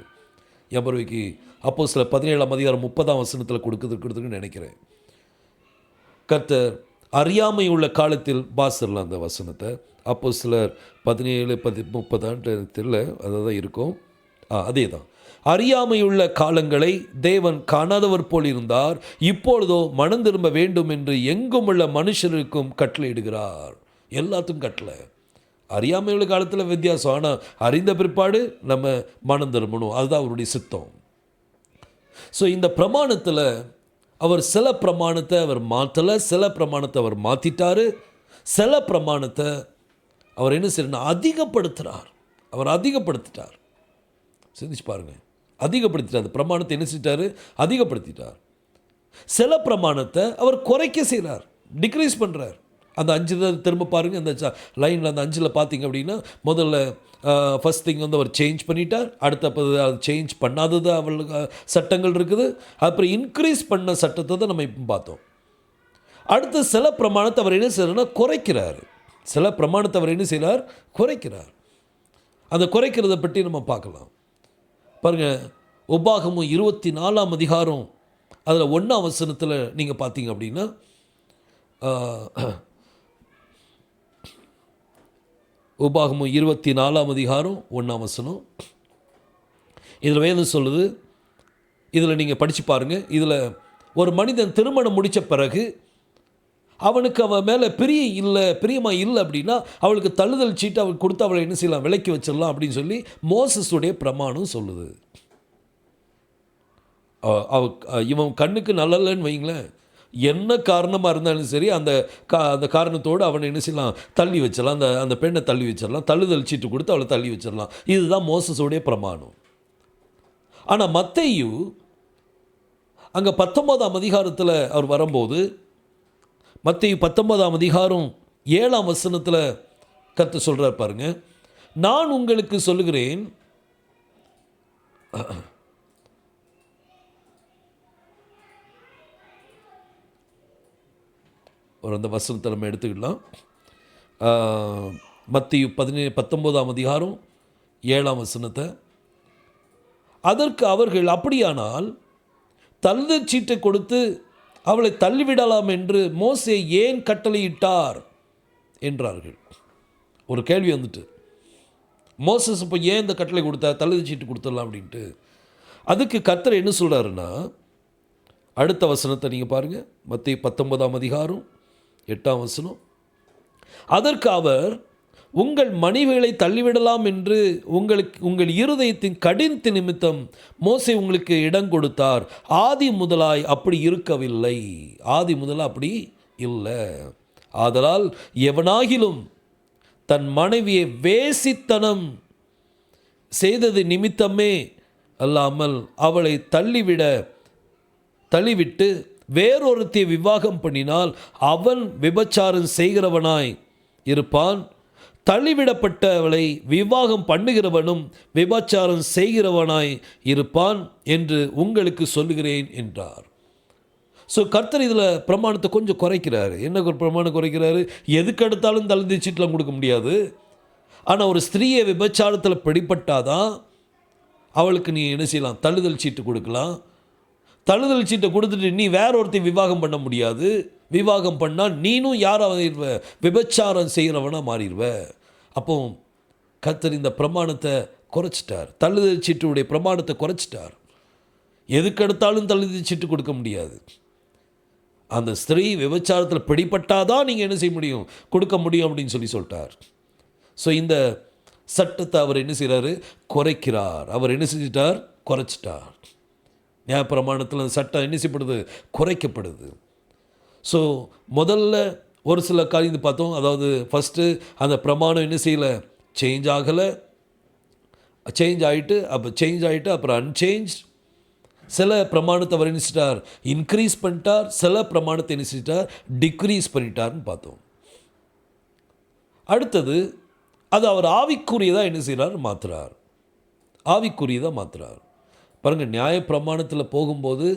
எம்பருவைக்கு அப்போஸ்தலர் 17ஆம் அதிகாரம் 30ஆம் வசனத்தில் கொடுக்குறதுன்னு நினைக்கிறேன். கர்த்தர் அறியாமை உள்ள காலத்தில் பாசரலாம் அந்த வசனத்தை. அப்போஸ்தலர் 17-30 தெரியல, அதுதான் இருக்கும். அதே தான். அறியாமையுள்ள காலங்களை தேவன் காணாதவர் போல் இருந்தார், இப்பொழுதோ மனம் திரும்ப வேண்டும் என்று எங்கும் உள்ள மனுஷருக்கும் கட்டளையிடுகிறார். எல்லாத்துக்கும் கட்டளை. அறியாமையுள்ள காலத்தில் வித்தியாசம், ஆனால் அறிந்த பிற்பாடு நம்ம மனம் திரும்பணும், அதுதான் அவருடைய சித்தம். ஸோ இந்த பிரமாணத்தில் அவர் சில பிரமாணத்தை அவர் மாற்றலை, சில பிரமாணத்தை அவர் மாற்றிட்டார், சில பிரமாணத்தை அவர் என்ன செய்யணும், அதிகப்படுத்திட்டார். சிந்திச்சு பாருங்கள், அதிகப்படுத்திட்டார். பிரமாணத்தை என்ன செஞ்சிட்டார், அதிகப்படுத்திட்டார். சில பிரமாணத்தை அவர் குறைக்க செய்கிறார், டிக்ரீஸ் பண்ணுறார். அந்த 5 திரும்ப பாருங்கள், அந்த லைனில் அந்த 5 பார்த்தீங்க அப்படின்னா, முதல்ல ஃபஸ்ட் திங் வந்து அவர் சேஞ்ச் பண்ணிட்டார். அடுத்த அது சேஞ்ச் பண்ணாதது அவளுக்கு சட்டங்கள் இருக்குது. அப்புறம் இன்க்ரீஸ் பண்ண சட்டத்தை தான் நம்ம இப்போ பார்த்தோம். அடுத்த சில பிரமாணத்தை அவர் என்ன செய்யறாருன்னா குறைக்கிறார். சில பிரமாணத்தை அவர் என்ன செய்கிறார், குறைக்கிறார். அந்த குறைக்கிறத பற்றி நம்ம பார்க்கலாம். பாருங்கள், உபாகமம் 24ஆம் அதிகாரம் அதில் 1ஆம் வசனத்தில் நீங்கள் பார்த்தீங்க அப்படின்னா, உபாகமம் 24ஆம் அதிகாரம் 1ஆம் வசனம். இதில் வேதம் சொல்லுது, இதில் நீங்கள் படித்து பாருங்கள். இதில் ஒரு மனிதன் திருமணம் முடித்த பிறகு அவனுக்கு அவன் மேலே பிரியமாக இல்லை அப்படின்னா அவளுக்கு தள்ளுதல் சீட்டு அவளுக்கு கொடுத்து அவளை என்ன செய்யலாம், விலக்கி வச்சிடலாம் அப்படின்னு சொல்லி மோசஸுடைய பிரமாணம் சொல்லுது. இவன் கண்ணுக்கு நல்லலன்னு வைங்களேன், என்ன காரணமாக இருந்தாலும் சரி அந்த காரணத்தோடு அவனை என்ன செய்யலாம், தள்ளி வச்சிடலாம், அந்த பெண்ணை தள்ளி வச்சிடலாம், தள்ளுதல் சீட்டு கொடுத்து அவளை தள்ளி வச்சிடலாம். இதுதான் மோசஸுடைய பிரமாணம். ஆனால் மத்தேயு அங்கே 19ஆம் அதிகாரத்தில் அவர் வரும்போது, மத்தேயு 19ஆம் அதிகாரம் 7ஆம் வசனத்தில் கர்த்தர் சொல்கிறார் பாருங்க, நான் உங்களுக்கு சொல்லுகிறேன், ஒரு அந்த வசனத்தை நம்ம எடுத்துக்கலாம். மத்தேயு 19ஆம் அதிகாரம் 7ஆம் வசனத்தை, அதற்கு அவர்கள், அப்படியானால் தள்ளுதல் சீட்டை கொடுத்து அவளை தள்ளிவிடலாம் என்று மோசே ஏன் கட்டளையிட்டார் என்றார்கள். ஒரு கேள்வி வந்துட்டு, மோசஸ் இப்போ ஏன் இந்த கட்டளை கொடுத்தா, தள்ளுதல் சீட்டு கொடுத்துடலாம் அப்படின்ட்டு. அதுக்கு கர்த்தர் என்ன சொல்கிறாருன்னா, அடுத்த வசனத்தை நீங்கள் பாருங்கள். மத்தேயு 19ஆம் அதிகாரம் 8ஆம் வசனம், அதற்கு அவர், உங்கள் மனைவிகளை தள்ளிவிடலாம் என்று உங்கள் இருதயத்தின் கடினத்து நிமித்தம் மோசே உங்களுக்கு இடம் கொடுத்தார். ஆதி முதலாய் அப்படி இருக்கவில்லை. ஆதி முதலாக அப்படி இல்லை. ஆதலால் எவனாகிலும் தன் மனைவியை வேசித்தனம் செய்தது நிமித்தமே அல்லாமல் அவளை தள்ளிவிட்டு வேறொருத்தியை விவாகம் பண்ணினால் அவன் விபச்சாரம் செய்கிறவனாய் இருப்பான். தள்ளிவிடப்பட்டவளை விவாகம் பண்ணுகிறவனும் விபச்சாரம் செய்கிறவனாய் இருப்பான் என்று உங்களுக்கு சொல்லுகிறேன் என்றார். ஸோ கர்த்தர் இதில் பிரமாணத்தை கொஞ்சம் குறைக்கிறாரு. என்ன ஒரு பிரமாணம் குறைக்கிறாரு? எதுக்கு எடுத்தாலும் தள்ளுதல் சீட்டெலாம் கொடுக்க முடியாது. ஆனால் ஒரு ஸ்திரீயை விபச்சாரத்தில் பிடிப்பட்டாதான் அவளுக்கு நீ என்ன செய்யலாம், தள்ளுதல் சீட்டு கொடுக்கலாம். தள்ளுதல் சீட்டை கொடுத்துட்டு நீ வேற ஒருத்தையும் விவாகம் பண்ண முடியாது. விவாகம் பண்ணால் நீனும் யாராக விபச்சாரம் செய்கிறவனா மாறிடுவ. அப்போ கர்த்தர் இந்த பிரமாணத்தை குறைச்சிட்டார். தள்ளுதல் சீட்டுடைய பிரமாணத்தை குறைச்சிட்டார். எதுக்கெடுத்தாலும் தள்ளுதல் சீட்டு கொடுக்க முடியாது. அந்த ஸ்திரீ விபச்சாரத்தில் பிடிப்பட்டாதான் நீங்கள் என்ன செய்ய முடியும், கொடுக்க முடியும் அப்படின்னு சொல்லிட்டார். ஸோ இந்த சட்டத்தை அவர் என்ன செய்கிறாரு, குறைக்கிறார். அவர் என்ன செஞ்சிட்டார், குறைச்சிட்டார். நியாயப்பிரமாணத்தில் அந்த சட்டம் என்ன செய்யப்படுது, குறைக்கப்படுது. ஸோ முதல்ல ஒரு சில காரியம் பார்த்தோம். அதாவது ஃபஸ்ட்டு அந்த பிரமாணம் என்ன செய்யலை, சேஞ்ச் ஆகலை, சேஞ்ச் ஆகிட்டு அப்புறம் அன்சேஞ்ச். சில பிரமாணத்தை அவர் என்ன இன்க்ரீஸ் பண்ணிட்டார், சில பிரமாணத்தை என்ன டிக்ரீஸ் பண்ணிட்டார்னு பார்த்தோம். அடுத்தது அது அவர் ஆவிக்குரியதாக என்ன செய்கிறார், மாற்றுறார். ஆவிக்குரியதாக மாற்றுறார். பாருங்கள், நியாய பிரமாணத்தில் போகும்போது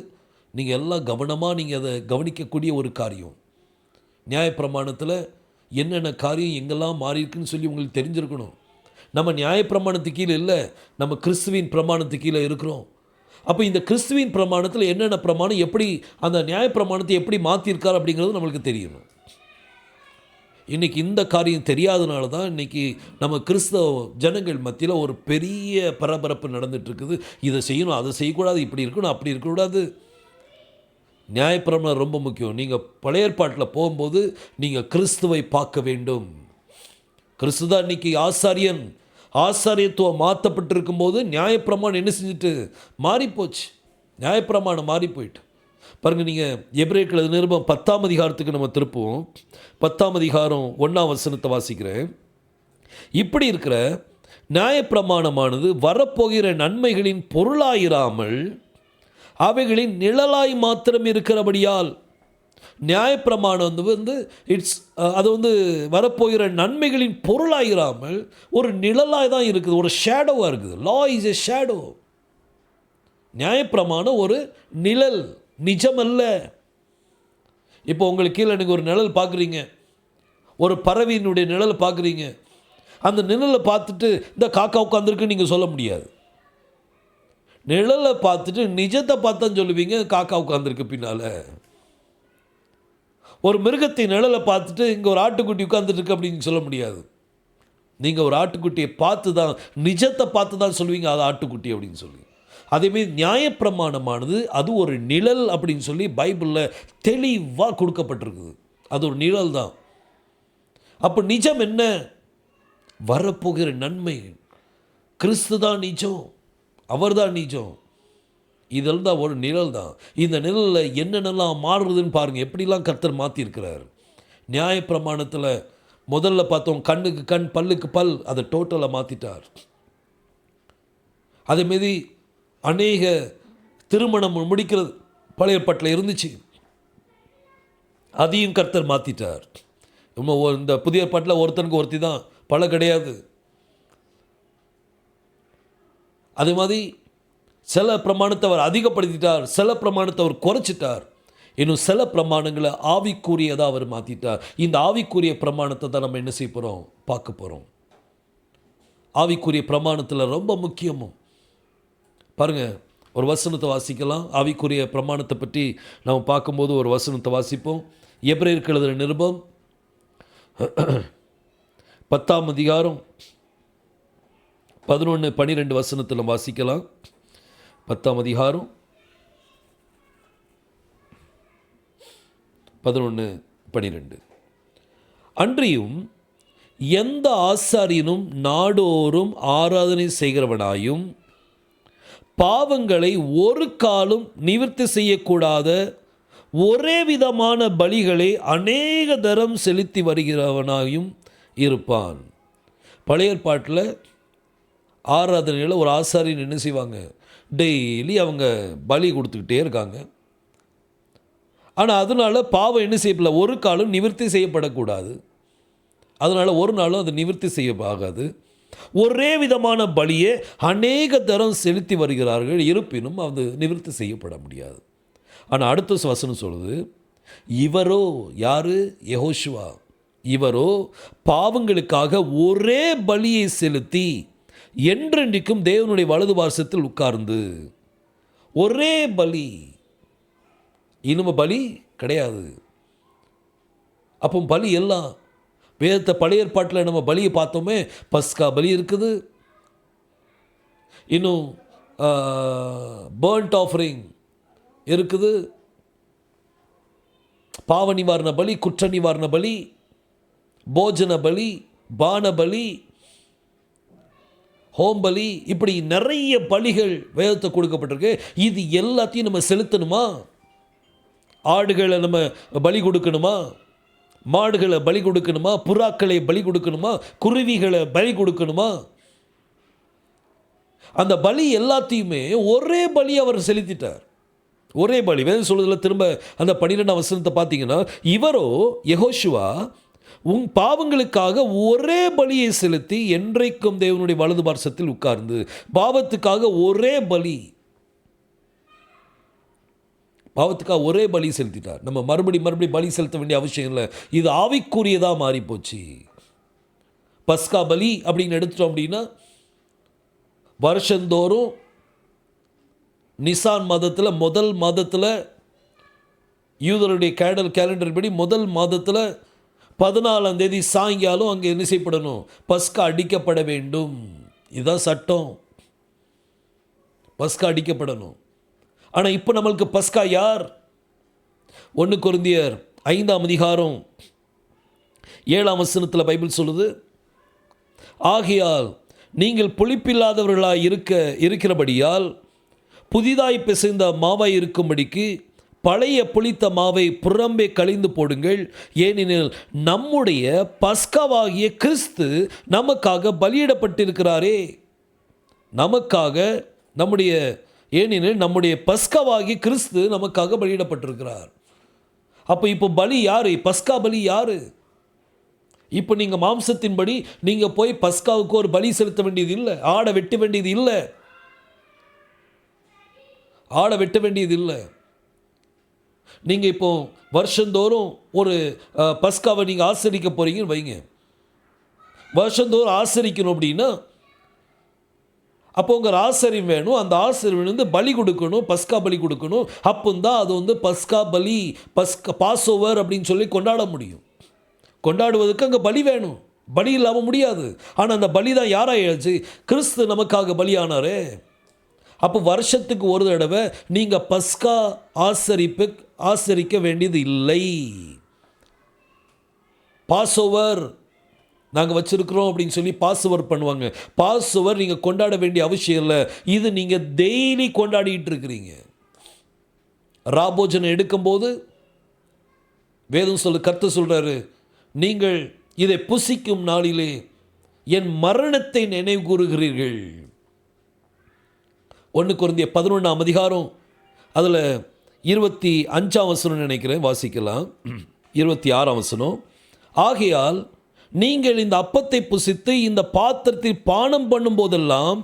நீங்கள் எல்லாம் கவனமாக நீங்கள் அதை கவனிக்கக்கூடிய ஒரு காரியம். நியாய பிரமாணத்தில் என்னென்ன காரியம் எங்கெல்லாம் மாறி இருக்குன்னு சொல்லி உங்களுக்கு தெரிஞ்சிருக்கணும். நம்ம நியாய பிரமாணத்துக்கு கீழே இல்லை, நம்ம கிறிஸ்துவின் பிரமாணத்துக்கு கீழே இருக்கிறோம். அப்போ இந்த கிறிஸ்துவின் பிரமாணத்தில் என்னென்ன பிரமாணம், எப்படி அந்த நியாய பிரமாணத்தை எப்படி மாற்றிருக்கார் அப்படிங்கிறது நம்மளுக்கு தெரியணும். இன்றைக்கி இந்த காரியம் தெரியாதனால தான் இன்றைக்கி நம்ம கிறிஸ்தவ ஜனங்கள் மத்தியில் ஒரு பெரிய பரபரப்பு நடந்துகிட்ருக்குது. இதை செய்யணும், அதை செய்யக்கூடாது, இப்படி இருக்கணும், அப்படி இருக்கக்கூடாது. நியாயப்பிரமாணம் ரொம்ப முக்கியம். நீங்கள் பழைய ஏற்பாட்டில் போகும்போது நீங்கள் கிறிஸ்துவை பார்க்க வேண்டும். கிறிஸ்து தான் இன்றைக்கி ஆசாரியத்துவம் மாற்றப்பட்டிருக்கும் போது நியாயப்பிரமாணம் என்ன செஞ்சுட்டு மாறிப்போச்சு. நியாயப்பிரமாணம் மாறி போயிட்டு பாருங்கள். நீங்கள் எபிரேயர்கள் நிருபம் 10ஆம் அதிகாரத்துக்கு நம்ம திருப்புவோம். 10ஆம் அதிகாரம் 1ஆம் வசனத்தை வாசிக்கிறேன். இப்படி இருக்கிற நியாயப்பிரமாணமானது வரப்போகிற நன்மைகளின் பொருளாயிராமல் அவைகளின் நிழலாய் மாத்திரம் இருக்கிறபடியால், நியாயப்பிரமாணம் அது வரப்போகிற நன்மைகளின் பொருளாயிராமல் ஒரு நிழலாய் தான் இருக்குது, ஒரு ஷேடோவாக இருக்குது. லா இஸ் எ ஷேடோ. நியாயப்பிரமாணம் ஒரு நிழல், நிஜமல்ல. இப்போ உங்களுக்கு கீழே நீங்கள் ஒரு நிழல் பார்க்குறீங்க, ஒரு பறவையினுடைய நிழல் பார்க்குறீங்க. அந்த நிழலை பார்த்துட்டு இந்த காக்கா உட்காந்துருக்கு நீங்கள் சொல்ல முடியாது. நிழலை பார்த்துட்டு நிஜத்தை பார்த்தான்னு சொல்லுவீங்க, காக்கா உட்காந்துருக்கு பின்னால். ஒரு மிருகத்தின் நிழலை பார்த்துட்டு இங்கே ஒரு ஆட்டுக்குட்டி உட்கார்ந்துட்டு இருக்கு அப்படின்னு சொல்ல முடியாது. நீங்கள் ஒரு ஆட்டுக்குட்டியை பார்த்து தான், நிஜத்தை பார்த்து தான் சொல்லுவீங்க அது ஆட்டுக்குட்டி அப்படின்னு சொல்லி. அதேமாரி நியாயப்பிரமாணமானது அது ஒரு நிழல் அப்படின்னு சொல்லி பைபிளில் தெளிவாக கொடுக்கப்பட்டிருக்குது. அது ஒரு நிழல் தான். அப்போ நிஜம் என்ன? வரப்போகிற நன்மை. கிறிஸ்து தான் நிஜம், அவர் தான் நிஜம். இதெல்லாம் தான் ஒரு நிழல் தான். இந்த நிழலில் என்னென்னலாம் மாறுறதுன்னு பாருங்கள், எப்படிலாம் கர்த்தர் மாற்றிருக்கிறார். நியாயப்பிரமாணத்தில் முதல்ல பார்த்தோம், கண்ணுக்கு கண் பல்லுக்கு பல், அதை டோட்டலாக மாற்றிட்டார். அதேமாரி அநேக திருமணம் முடிக்கிறது பழைய ஏற்பாட்டில் இருந்துச்சு, அதையும் கர்த்தர் மாற்றிட்டார். இந்த புதிய ஏற்பாட்டில் ஒருத்தனுக்கு ஒருத்தி தான், பல கிடையாது. அதே மாதிரி சில பிரமாணத்தை அவர் அதிகப்படுத்திட்டார், சில பிரமாணத்தை அவர் குறைச்சிட்டார், இன்னும் சில பிரமாணங்களை ஆவிக்குரியதாக அவர் மாற்றிட்டார். இந்த ஆவிக்குரிய பிரமாணத்தை தான் நம்ம என்ன செய்ய போகிறோம், பார்க்க போகிறோம். ஆவிக்குரிய பிரமாணத்தில் ரொம்ப முக்கியமும் பாருங்கள், ஒரு வசனத்தை வாசிக்கலாம். ஆவிக்குரிய பிரமாணத்தை பற்றி நம்ம பார்க்கும்போது ஒரு வசனத்தை வாசிப்போம். எபிரேயருக்கு எழுதின நிருபம் 10ஆம் அதிகாரம் 11-12 வசனத்தில் வாசிக்கலாம். 10ஆம் அதிகாரம் 11-12. அன்றியும் எந்த ஆசாரியனும் நாடோறும் ஆராதனை செய்கிறவனாயும் பாவங்களை ஒரு காலும் நிவர்த்தி செய்யக்கூடாத ஒரே விதமான பலிகளை அநேக தரம் செலுத்தி வருகிறவனாயும் இருப்பான். பழைய ஏற்பாட்டில் ஆராதனையில் ஒரு ஆசாரியன் என்ன செய்வாங்க, டெய்லி அவங்க பலி கொடுத்துக்கிட்டே இருக்காங்க. ஆனால் அதனால் பாவம் என்ன செய்யப்படல, ஒரு காலம் நிவர்த்தி செய்யப்படக்கூடாது. அதனால் ஒரு நாளும் அது நிவர்த்தி செய்யப்பாகாது. ஒரே விதமான பலியை அநேக தரம் செலுத்தி வருகிறார்கள், இருப்பினும் அது நிவர்த்தி செய்யப்பட முடியாது. ஆனால் அடுத்த வசனம் சொல்லுது, இவரோ யார்? யெகோஷுவா. இவரோ பாவங்களுக்காக ஒரே பலியை செலுத்தி என்றென்றைக்கும் தேவனுடைய வலது பார்சத்தில் உட்கார்ந்து. ஒரே பலி, இனிமே பலி கிடையாது. அப்போ பலி எல்லாம் வேதத்தை பழைய ஏற்பாட்டில் நம்ம பலியை பார்த்தோமே, பஸ்கா பலி இருக்குது, இன்னும் பர்ன்ட் ஆஃபரிங் இருக்குது, பாவ நிவாரண பலி, குற்ற நிவாரண பலி, போஜன பலி, பான பலி, ஹோம் பலி, இப்படி நிறைய பலிகள் வேதத்தை கொடுக்கப்பட்டிருக்கு. இது எல்லாத்தையும் நம்ம செலுத்தணுமா? ஆடுகளை நம்ம பலி கொடுக்கணுமா? மாடுகளை பலி கொடுக்கணுமா? புறாக்களை பலி கொடுக்கணுமா? குருவிகளை பலி கொடுக்கணுமா? அந்த பலி எல்லாத்தையுமே ஒரே பலி அவர் செலுத்திட்டார். ஒரே பலி. வேதம் சொல்றதுல திரும்ப அந்த 12ஆம் வசனத்தை பார்த்தீங்கன்னா, இவரோ யெகோஷுவா உன் பாவங்களுக்காக ஒரே பலியை செலுத்தி என்றைக்கும் தேவனுடைய வலது பார்சத்தில் உட்கார்ந்து. பாவத்துக்காக ஒரே பலி, பாவத்துக்காக ஒரே பலி செலுத்திட்டார். நம்ம மறுபடி பலி செலுத்த வேண்டிய அவசியம் இல்லை. இது ஆவிக்குரியதாக மாறி போச்சு. பஸ்கா பலி அப்படின்னு எடுத்துட்டோம் அப்படின்னா, வருஷந்தோறும் நிசான் மாதத்தில் முதல் மாதத்தில், யூதருடைய கேலண்டர் படி முதல் மாதத்தில் 14ஆம் தேதி சாயங்காலம் அங்கே என்ன செய்யப்படணும், பஸ்கா அடிக்கப்பட வேண்டும். இதுதான் சட்டம், பஸ்கா அடிக்கப்படணும். ஆனால் இப்போ நம்மளுக்கு பஸ்கா யார்? 1 கொரிந்தியர் 5ஆம் அதிகாரம் 7ஆம் வசனத்தில் பைபிள் சொல்லுது, ஆகையால் நீங்கள் புளிப்பில்லாதவர்களாய் இருக்கிறபடியால் புதிதாய் பிசைந்த மாவாய் இருக்கும்படிக்கு பழைய புளித்த மாவை புறம்பே கழிந்து போடுங்கள். ஏனெனில் நம்முடைய பஸ்காவாகிய கிறிஸ்து நமக்காக பலியிடப்பட்டிருக்கிறாரே. நமக்காக ஏனெனில் நம்முடைய பஸ்காவாகிய கிறிஸ்து நமக்காக பலியிடப்பட்டிருக்கிறார். அப்போ இப்போ பலி யாரு? பஸ்கா பலி யாரு? இப்போ நீங்கள் மாம்சத்தின்படி நீங்கள் போய் பஸ்காவுக்கு ஒரு பலி செலுத்த வேண்டியது இல்லை, ஆடை வெட்ட வேண்டியது இல்லை, ஆடை வெட்ட வேண்டியது இல்லை. நீங்கள் இப்போ வருஷந்தோறும் ஒரு பஸ்காவை நீங்கள் ஆசரிக்க போகிறீங்கன்னு வைங்க. வருஷந்தோறும் ஆசரிக்கணும் அப்படின்னா அப்போ உங்கள் ஆசரியம் வேணும். அந்த ஆசரியம் வந்து பலி கொடுக்கணும், பஸ்கா பலி கொடுக்கணும். அப்போந்தான் அது வந்து பஸ்கா பலி, பாஸ் ஓவர் அப்படின்னு சொல்லி கொண்டாட முடியும். கொண்டாடுவதற்கு அங்கே பலி வேணும். பலி இல்லாமல் முடியாது. ஆனால் அந்த பலி தான் யாராயாச்சு? கிறிஸ்து நமக்காக பலியானாரே. அப்போ வருஷத்துக்கு ஒரு தடவை நீங்கள் பஸ்கா ஆசரிக்க வேண்டியது இல்லை. பாஸ் ஓவர் நாங்கள் வச்சுருக்கிறோம் அப்படின்னு சொல்லி பாஸ் ஓவர் பண்ணுவாங்க. பாஸ் ஓவர் நீங்கள் கொண்டாட வேண்டிய அவசியம் இல்லை. இது நீங்கள் டெய்லி கொண்டாடிட்டு இருக்கிறீங்க. ராபோஜனை எடுக்கும்போது வேதம் கர்த்தர் சொல்கிறாரு, நீங்கள் இதை புசிக்கும் நாளிலே என் மரணத்தை நினைவு கூறுகிறீர்கள். 1 கொரிந்தியர் 11ஆம் அதிகாரம் அதில் 25ஆம் வசனம் நினைக்கிறேன், வாசிக்கலாம். 26ஆம் வசனம். ஆகையால் நீங்கள் இந்த அப்பத்தை புசித்து இந்த பாத்திரத்தில் பானம் பண்ணும் போதெல்லாம்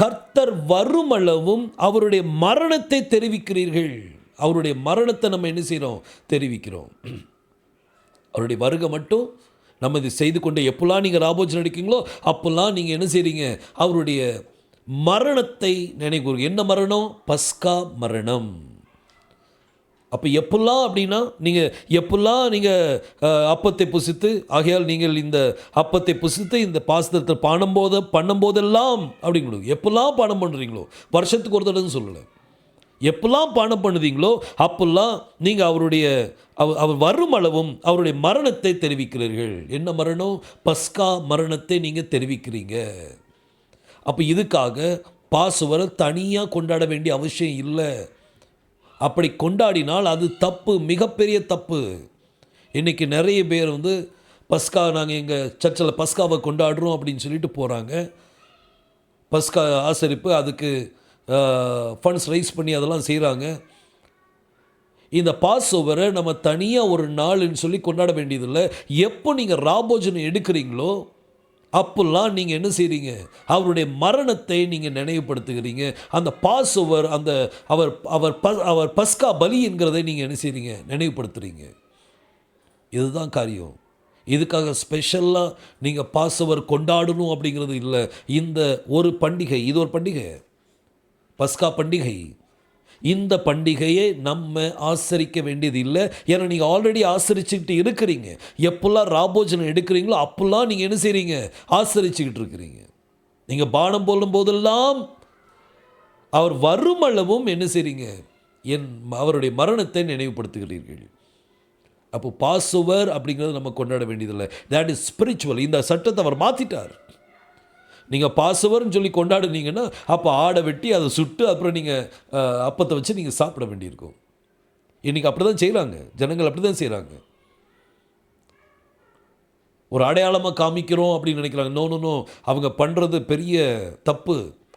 கர்த்தர் வருமளவும் அவருடைய மரணத்தை தெரிவிக்கிறீர்கள். அவருடைய மரணத்தை நம்ம என்ன செய்கிறோம்? தெரிவிக்கிறோம். அவருடைய வருகை மட்டும் நம்ம இது செய்து கொண்டு எப்போல்லாம் நீங்கள் ராபோஜன் அடிக்கீங்களோ அப்போல்லாம் நீங்கள் என்ன செய்கிறீங்க? அவருடைய மரணத்தை நினைவு. என்ன மரணம்? பஸ்கா மரணம். அப்போ எப்பெல்லாம் அப்படின்னா நீங்கள் அப்பத்தை புசித்து, ஆகையால் நீங்கள் இந்த அப்பத்தை புசித்து இந்த பாஸ்தத்தை பண்ணும்போதெல்லாம் அப்படிங்களோ, எப்பெல்லாம் பானம் பண்ணுறீங்களோ, வருஷத்துக்கு ஒரு தடவை சொல்லலை, எப்பெல்லாம் பானம் பண்ணுறீங்களோ அப்பெல்லாம் நீங்கள் அவர் வரும் அளவும் அவருடைய மரணத்தை தெரிவிக்கிறீர்கள். என்ன மரணம்? பஸ்கா மரணத்தை நீங்கள் தெரிவிக்கிறீங்க. அப்போ இதுக்காக பாசுவரை தனியாக கொண்டாட வேண்டிய அவசியம் இல்லை. அப்படி கொண்டாடினால் அது தப்பு, மிகப்பெரிய தப்பு. இன்றைக்கி நிறைய பேர் வந்து பஸ்கா, நாங்கள் எங்கள் சர்ச்சில் பஸ்காவை கொண்டாடுறோம் அப்படின்னு சொல்லிட்டு போகிறாங்க. பஸ்கா ஆசரிப்பு, அதுக்கு ஃபண்ட்ஸ் ரைஸ் பண்ணி அதெல்லாம் செய்கிறாங்க. இந்த பாஸ் ஓவரை நம்ம தனியாக ஒரு நாள்னு சொல்லி கொண்டாட வேண்டியதில்லை. எப்போ நீங்கள் ராபோஜனம் எடுக்கிறீங்களோ அப்போல்லாம் நீங்கள் என்ன செய்கிறீங்க? அவருடைய மரணத்தை நீங்கள் நினைவுபடுத்துகிறீங்க. அந்த பாஸ் ஓவர், அந்த அவர் பஸ்கா பலி என்கிறதை நீங்கள் என்ன செய்கிறீங்க? நினைவுபடுத்துகிறீங்க. இதுதான் காரியம். இதுக்காக ஸ்பெஷலாக நீங்கள் பாஸ் ஓவர் கொண்டாடணும் அப்படிங்கிறது இல்லை. இந்த ஒரு பண்டிகை, இது ஒரு பண்டிகை, பஸ்கா பண்டிகை. இந்த பண்டிகையை நம்ம ஆசரிக்க வேண்டியது இல்லை. ஏன்னா நீங்கள் ஆல்ரெடி ஆசரிச்சுக்கிட்டு இருக்கிறீங்க. எப்போல்லாம் ராபோஜனம் எடுக்கிறீங்களோ அப்போல்லாம் நீங்கள் என்ன செய்கிறீங்க? ஆசரிச்சுக்கிட்டு இருக்கிறீங்க. நீங்கள் பானம் போடும் போதெல்லாம் அவர் வருமளவும் என்ன செய்கிறீங்க? அவருடைய மரணத்தை நினைவுபடுத்துகிறீர்கள். அப்போ பாஸ் ஓவர் அப்படிங்கிறது நம்ம கொண்டாட வேண்டியதில்லை. That is spiritual. இந்த சட்டத்தை அவர் மாற்றிட்டார். நீங்கள் பாஸ்ஓவர்னு சொல்லி கொண்டாடுனீங்கன்னா அப்போ ஆடை வெட்டி அதை சுட்டு அப்புறம் நீங்கள் அப்பத்தை வச்சு நீங்கள் சாப்பிட வேண்டியிருக்கும். இன்றைக்கி அப்படி தான் செய்கிறாங்க, ஜனங்கள் அப்படி தான் செய்கிறாங்க. ஒரு அடையாளமாக காமிக்கிறோம் அப்படின்னு நினைக்கிறாங்க. நோ, அவங்க பண்ணுறது பெரிய தப்பு.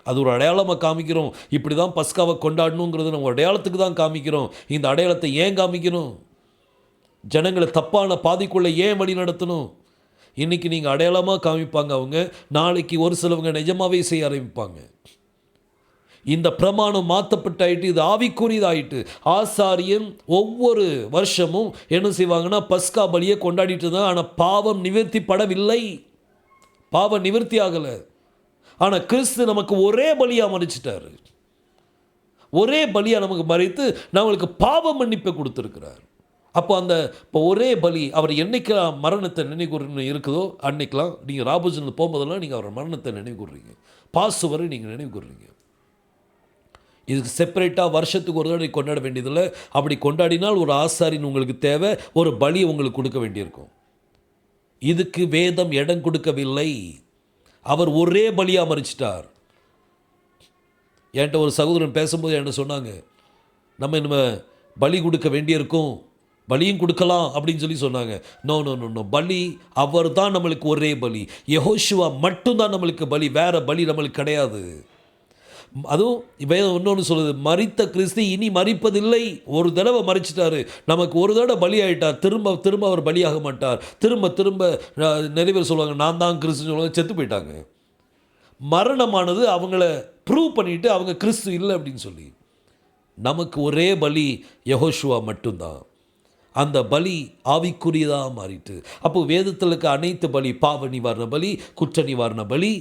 அது ஒரு அடையாளமாக காமிக்கிறோம், இப்படி தான் பஸ்காவை கொண்டாடணுங்கிறது நம்ம அடையாளத்துக்கு தான் காமிக்கிறோம். இந்த அடையாளத்தை ஏன் காமிக்கணும்? ஜனங்களை தப்பான பாதைக்குள்ளே ஏன் வழி நடத்தணும்? இன்றைக்கி நீங்கள் அடையாளமாக காமிப்பாங்க அவங்க, நாளைக்கு ஒரு சிலவங்க நிஜமாகவே செய்ய ஆரம்பிப்பாங்க. இந்த பிரமாணம் மாற்றப்பட்டாயிட்டு, இது ஆவிக்குரியதாயிட்டு. ஆசாரியன் ஒவ்வொரு வருஷமும் என்ன செய்வாங்கன்னா பஸ்கா பலியை கொண்டாடிட்டு தான். ஆனால் பாவம் நிவர்த்திப்படவில்லை, பாவம் நிவர்த்தி ஆகலை. ஆனால் கிறிஸ்து நமக்கு ஒரே பலியாக மறிச்சிட்டார். ஒரே பலியாக நமக்கு மறித்து நம்மளுக்கு பாவ மன்னிப்பை கொடுத்துருக்கிறார். அப்போ இப்போ ஒரே பலி, அவர் என்னைக்கெல்லாம் மரணத்தை நினைவு இருக்குதோ அன்னைக்கெல்லாம் நீங்கள் ராபோஜனில் போகும்போதெல்லாம் நீங்கள் அவர் மரணத்தை நினைவு கூறுறீங்க. பாஸ் வரை நீங்கள் நினைவு கூறுறீங்க. இதுக்கு செப்பரேட்டாக வருஷத்துக்கு ஒரு தடவை கொண்டாட வேண்டியதில்லை. அப்படி கொண்டாடினால் ஒரு ஆசாரின் உங்களுக்கு தேவை, ஒரு பலி உங்களுக்கு கொடுக்க வேண்டியிருக்கும். இதுக்கு வேதம் இடம் கொடுக்கவில்லை. அவர் ஒரே பலியாக மறிச்சிட்டார். என்கிட்ட ஒரு சகோதரன் பேசும்போது என்கிட்ட சொன்னாங்க, நம்ம இனிமேல் பலி கொடுக்க வேண்டியிருக்கும், பலியும் கொடுக்கலாம் அப்படின்னு சொல்லி சொன்னாங்க. நோ, பலி அவர் தான் நம்மளுக்கு ஒரே பலி. யெகோஷுவா மட்டும்தான் நம்மளுக்கு பலி, வேறு பலி நம்மளுக்கு கிடையாது. அதுவும் வேதம் இன்னொன்று சொல்லுது, மரித்த கிறிஸ்து இனி மரிப்பதில்லை. ஒரு தடவை மறிச்சிட்டாரு, நமக்கு ஒரு தடவை பலி ஆகிட்டார். திரும்ப அவர் பலியாக மாட்டார். திரும்ப நிறைய பேர் சொல்லுவாங்க நான் தான் கிறிஸ்துன்னு சொல்லுவாங்க, செத்து போயிட்டாங்க. மரணமானது அவங்கள ப்ரூவ் பண்ணிவிட்டு அவங்க கிறிஸ்து இல்லை அப்படின்னு சொல்லி. நமக்கு ஒரே பலி யெகோஷுவா மட்டும்தான். அந்த பலி ஆவிக்குரியதாக மாறிட்டு. அப்போ வேதத்தில் இருக்க அனைத்து பலி, பாவ நிவாரண பலி, குற்ற நிவாரண பலி,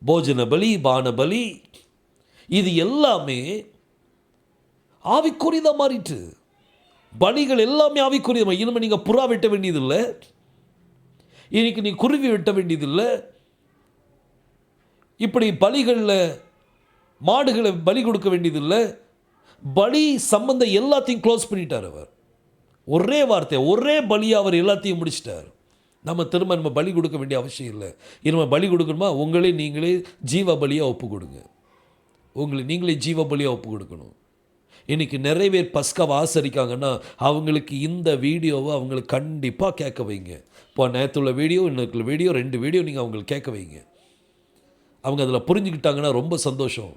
போஜன பலி, பான பலி, இது எல்லாமே ஆவிக்குரியதாக மாறிட்டு. பலிகள் எல்லாமே ஆவிக்குரிய. இனிமேல் நீங்கள் புறா வெட்ட வேண்டியதில்லை, இன்னைக்கு நீ குருவி வெட்ட வேண்டியதில்லை. இப்படி பலிகளில் மாடுகளை பலி கொடுக்க வேண்டியதில்லை. பலி சம்பந்தம் எல்லாத்தையும் க்ளோஸ் பண்ணிட்டார் அவர். ஒரே வார்த்தை, ஒரே பலியாக அவர் எல்லாத்தையும் முடிச்சிட்டார். நம்ம பலி கொடுக்க வேண்டிய அவசியம் இல்லை. இனிமேல் பலி கொடுக்கணுமா, நீங்களே ஜீவ பலியாக ஒப்பு கொடுங்க. நீங்களே ஜீவ பலியாக ஒப்பு கொடுக்கணும். இன்றைக்கி நிறைய பேர் பஸ்காவை ஆசரிக்காங்கன்னா அவங்களுக்கு இந்த வீடியோவை அவங்களுக்கு கண்டிப்பாக கேட்க வைங்க. இப்போ நேற்றுள்ள வீடியோ, இன்னொரு வீடியோ, 2 வீடியோ நீங்கள் அவங்களுக்கு கேட்க வைங்க. அவங்க அதில் புரிஞ்சுக்கிட்டாங்கன்னா ரொம்ப சந்தோஷம்.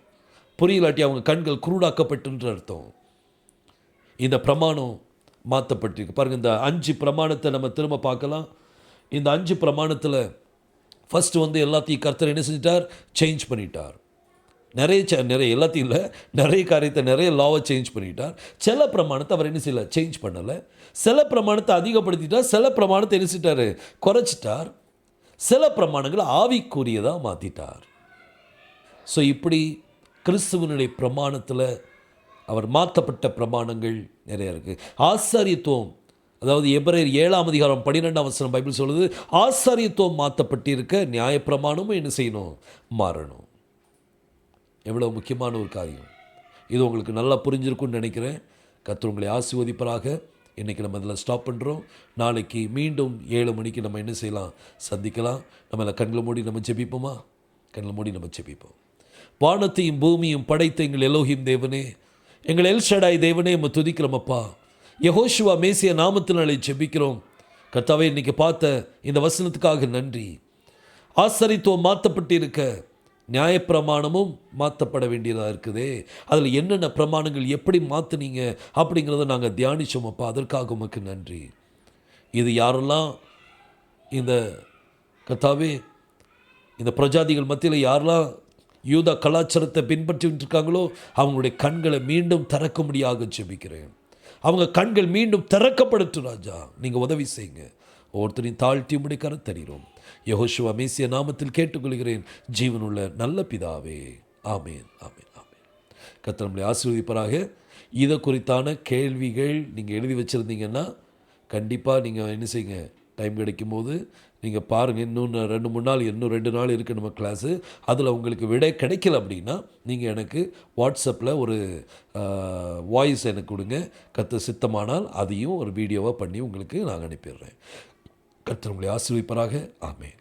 புரியலாட்டி அவங்க கண்கள் குருடாக்கப்பட்டுன்ற அர்த்தம். இந்த பிரமாணம் மாற்றப்பட்டிருக்கு பாருங்கள். இந்த 5 பிரமாணத்தை நம்ம திரும்ப பார்க்கலாம். இந்த 5 பிரமாணத்தில் ஃபஸ்ட்டு எல்லாத்தையும் கர்த்தர் என்ன செஞ்சிட்டார், சேஞ்ச் பண்ணிட்டார். நிறைய எல்லாத்தையும் இல்லை, நிறைய காரியத்தை, நிறைய லாவை சேஞ்ச் பண்ணிட்டார். சில பிரமாணத்தை அவர் என்ன செய்யலை, சேஞ்ச் பண்ணலை. சில பிரமாணத்தை அதிகப்படுத்திட்டார், சில பிரமாணத்தை என்ன செஞ்சிட்டார், குறைச்சிட்டார். சில பிரமாணங்களை ஆவிக்குரியதாக மாற்றிட்டார். ஸோ இப்படி கிறிஸ்துவனுடைய பிரமாணத்தில் அவர் மாற்றப்பட்ட பிரமாணங்கள் நிறைய இருக்குது. ஆசாரியத்துவம், அதாவது எபிரேயர் 7ஆம் அதிகாரம் 12ஆம் வசனம் பைபிள் சொல்லுது, ஆசாரியத்துவம் மாற்றப்பட்டிருக்க நியாயப்பிரமாணமும் என்ன செய்யணும், மாறணும். எவ்வளோ முக்கியமான ஒரு காரியம் இது. உங்களுக்கு நல்லா புரிஞ்சிருக்குன்னு நினைக்கிறேன். கர்த்தர் உங்களை ஆசீர்வதிப்பராக. இன்றைக்கி நம்ம இதில் ஸ்டாப் பண்ணுறோம். நாளைக்கு மீண்டும் 7 மணிக்கு நம்ம என்ன செய்யலாம், சந்திக்கலாம். நம்ம கண்களை மூடி நம்ம ஜெபிப்போமா? கண்களை மூடி நம்ம ஜெபிப்போம். வானத்தையும் பூமியும் படைத்த எங்கள் எலோஹிம் தேவனே, எங்கள் எல்ஷடாய் தேவனே, நம்ம துதிக்கிறோமப்பா. யெகோஷுவா மேசியா நாமத்தினாலே ஜெபிக்கிறோம். கர்த்தாவே, இன்றைக்கி பார்த்த இந்த வசனத்துக்காக நன்றி. ஆசாரியத்துவம் மாற்றப்பட்டிருக்க நியாயப்பிரமாணமும் மாற்றப்பட வேண்டியதாக இருக்குதே. அதில் என்னென்ன பிரமாணங்கள் எப்படி மாற்றினீங்க அப்படிங்கிறத நாங்கள் தியானித்தோமப்பா. அதற்காக உமக்கு நன்றி. இது யாரெல்லாம் இந்த கர்த்தாவே இந்த பிரஜாதிகள் மத்தியில் யாரெல்லாம் யூதா கலாச்சாரத்தை பின்பற்றிட்டு இருக்காங்களோ அவங்களுடைய கண்களை மீண்டும் திறக்கும்படியாக ஜெபிக்கிறேன். அவங்க கண்கள் மீண்டும் திறக்கப்படட்டும் ராஜா. நீங்கள் உதவி செய்யுங்க. ஒவ்வொருத்தரையும் தாழ்த்தி உம்முடைய கரத்தறிகிறோம். யெகோஷுவா மேசியா நாமத்தில் கேட்டுக்கொள்கிறேன், ஜீவனுள்ள நல்ல பிதாவே. ஆமேன், ஆமேன், ஆமேன். கர்த்தர் நம்மளை ஆசீர்வதிப்பாராக. இதை குறித்தான கேள்விகள் நீங்கள் எழுதி வச்சுருந்தீங்கன்னா கண்டிப்பாக நீங்கள் என்ன செய்யுங்க, டைம் கிடைக்கும் போது நீங்கள் பாருங்கள். இன்னும் 2-3 நாள், இன்னும் 2 நாள் இருக்குது நம்ம கிளாஸு. அதில் உங்களுக்கு விடை கிடைக்கல அப்படின்னா நீங்கள் எனக்கு வாட்ஸ்அப்பில் ஒரு வாய்ஸ் எனக்கு கொடுங்க. கர்த்தர் சித்தமானால் அதையும் ஒரு வீடியோவாக பண்ணி உங்களுக்கு நாங்கள் அனுப்பிடுறேன். கர்த்தர் உங்களை ஆசீர்வதிப்பாராக. ஆமென்.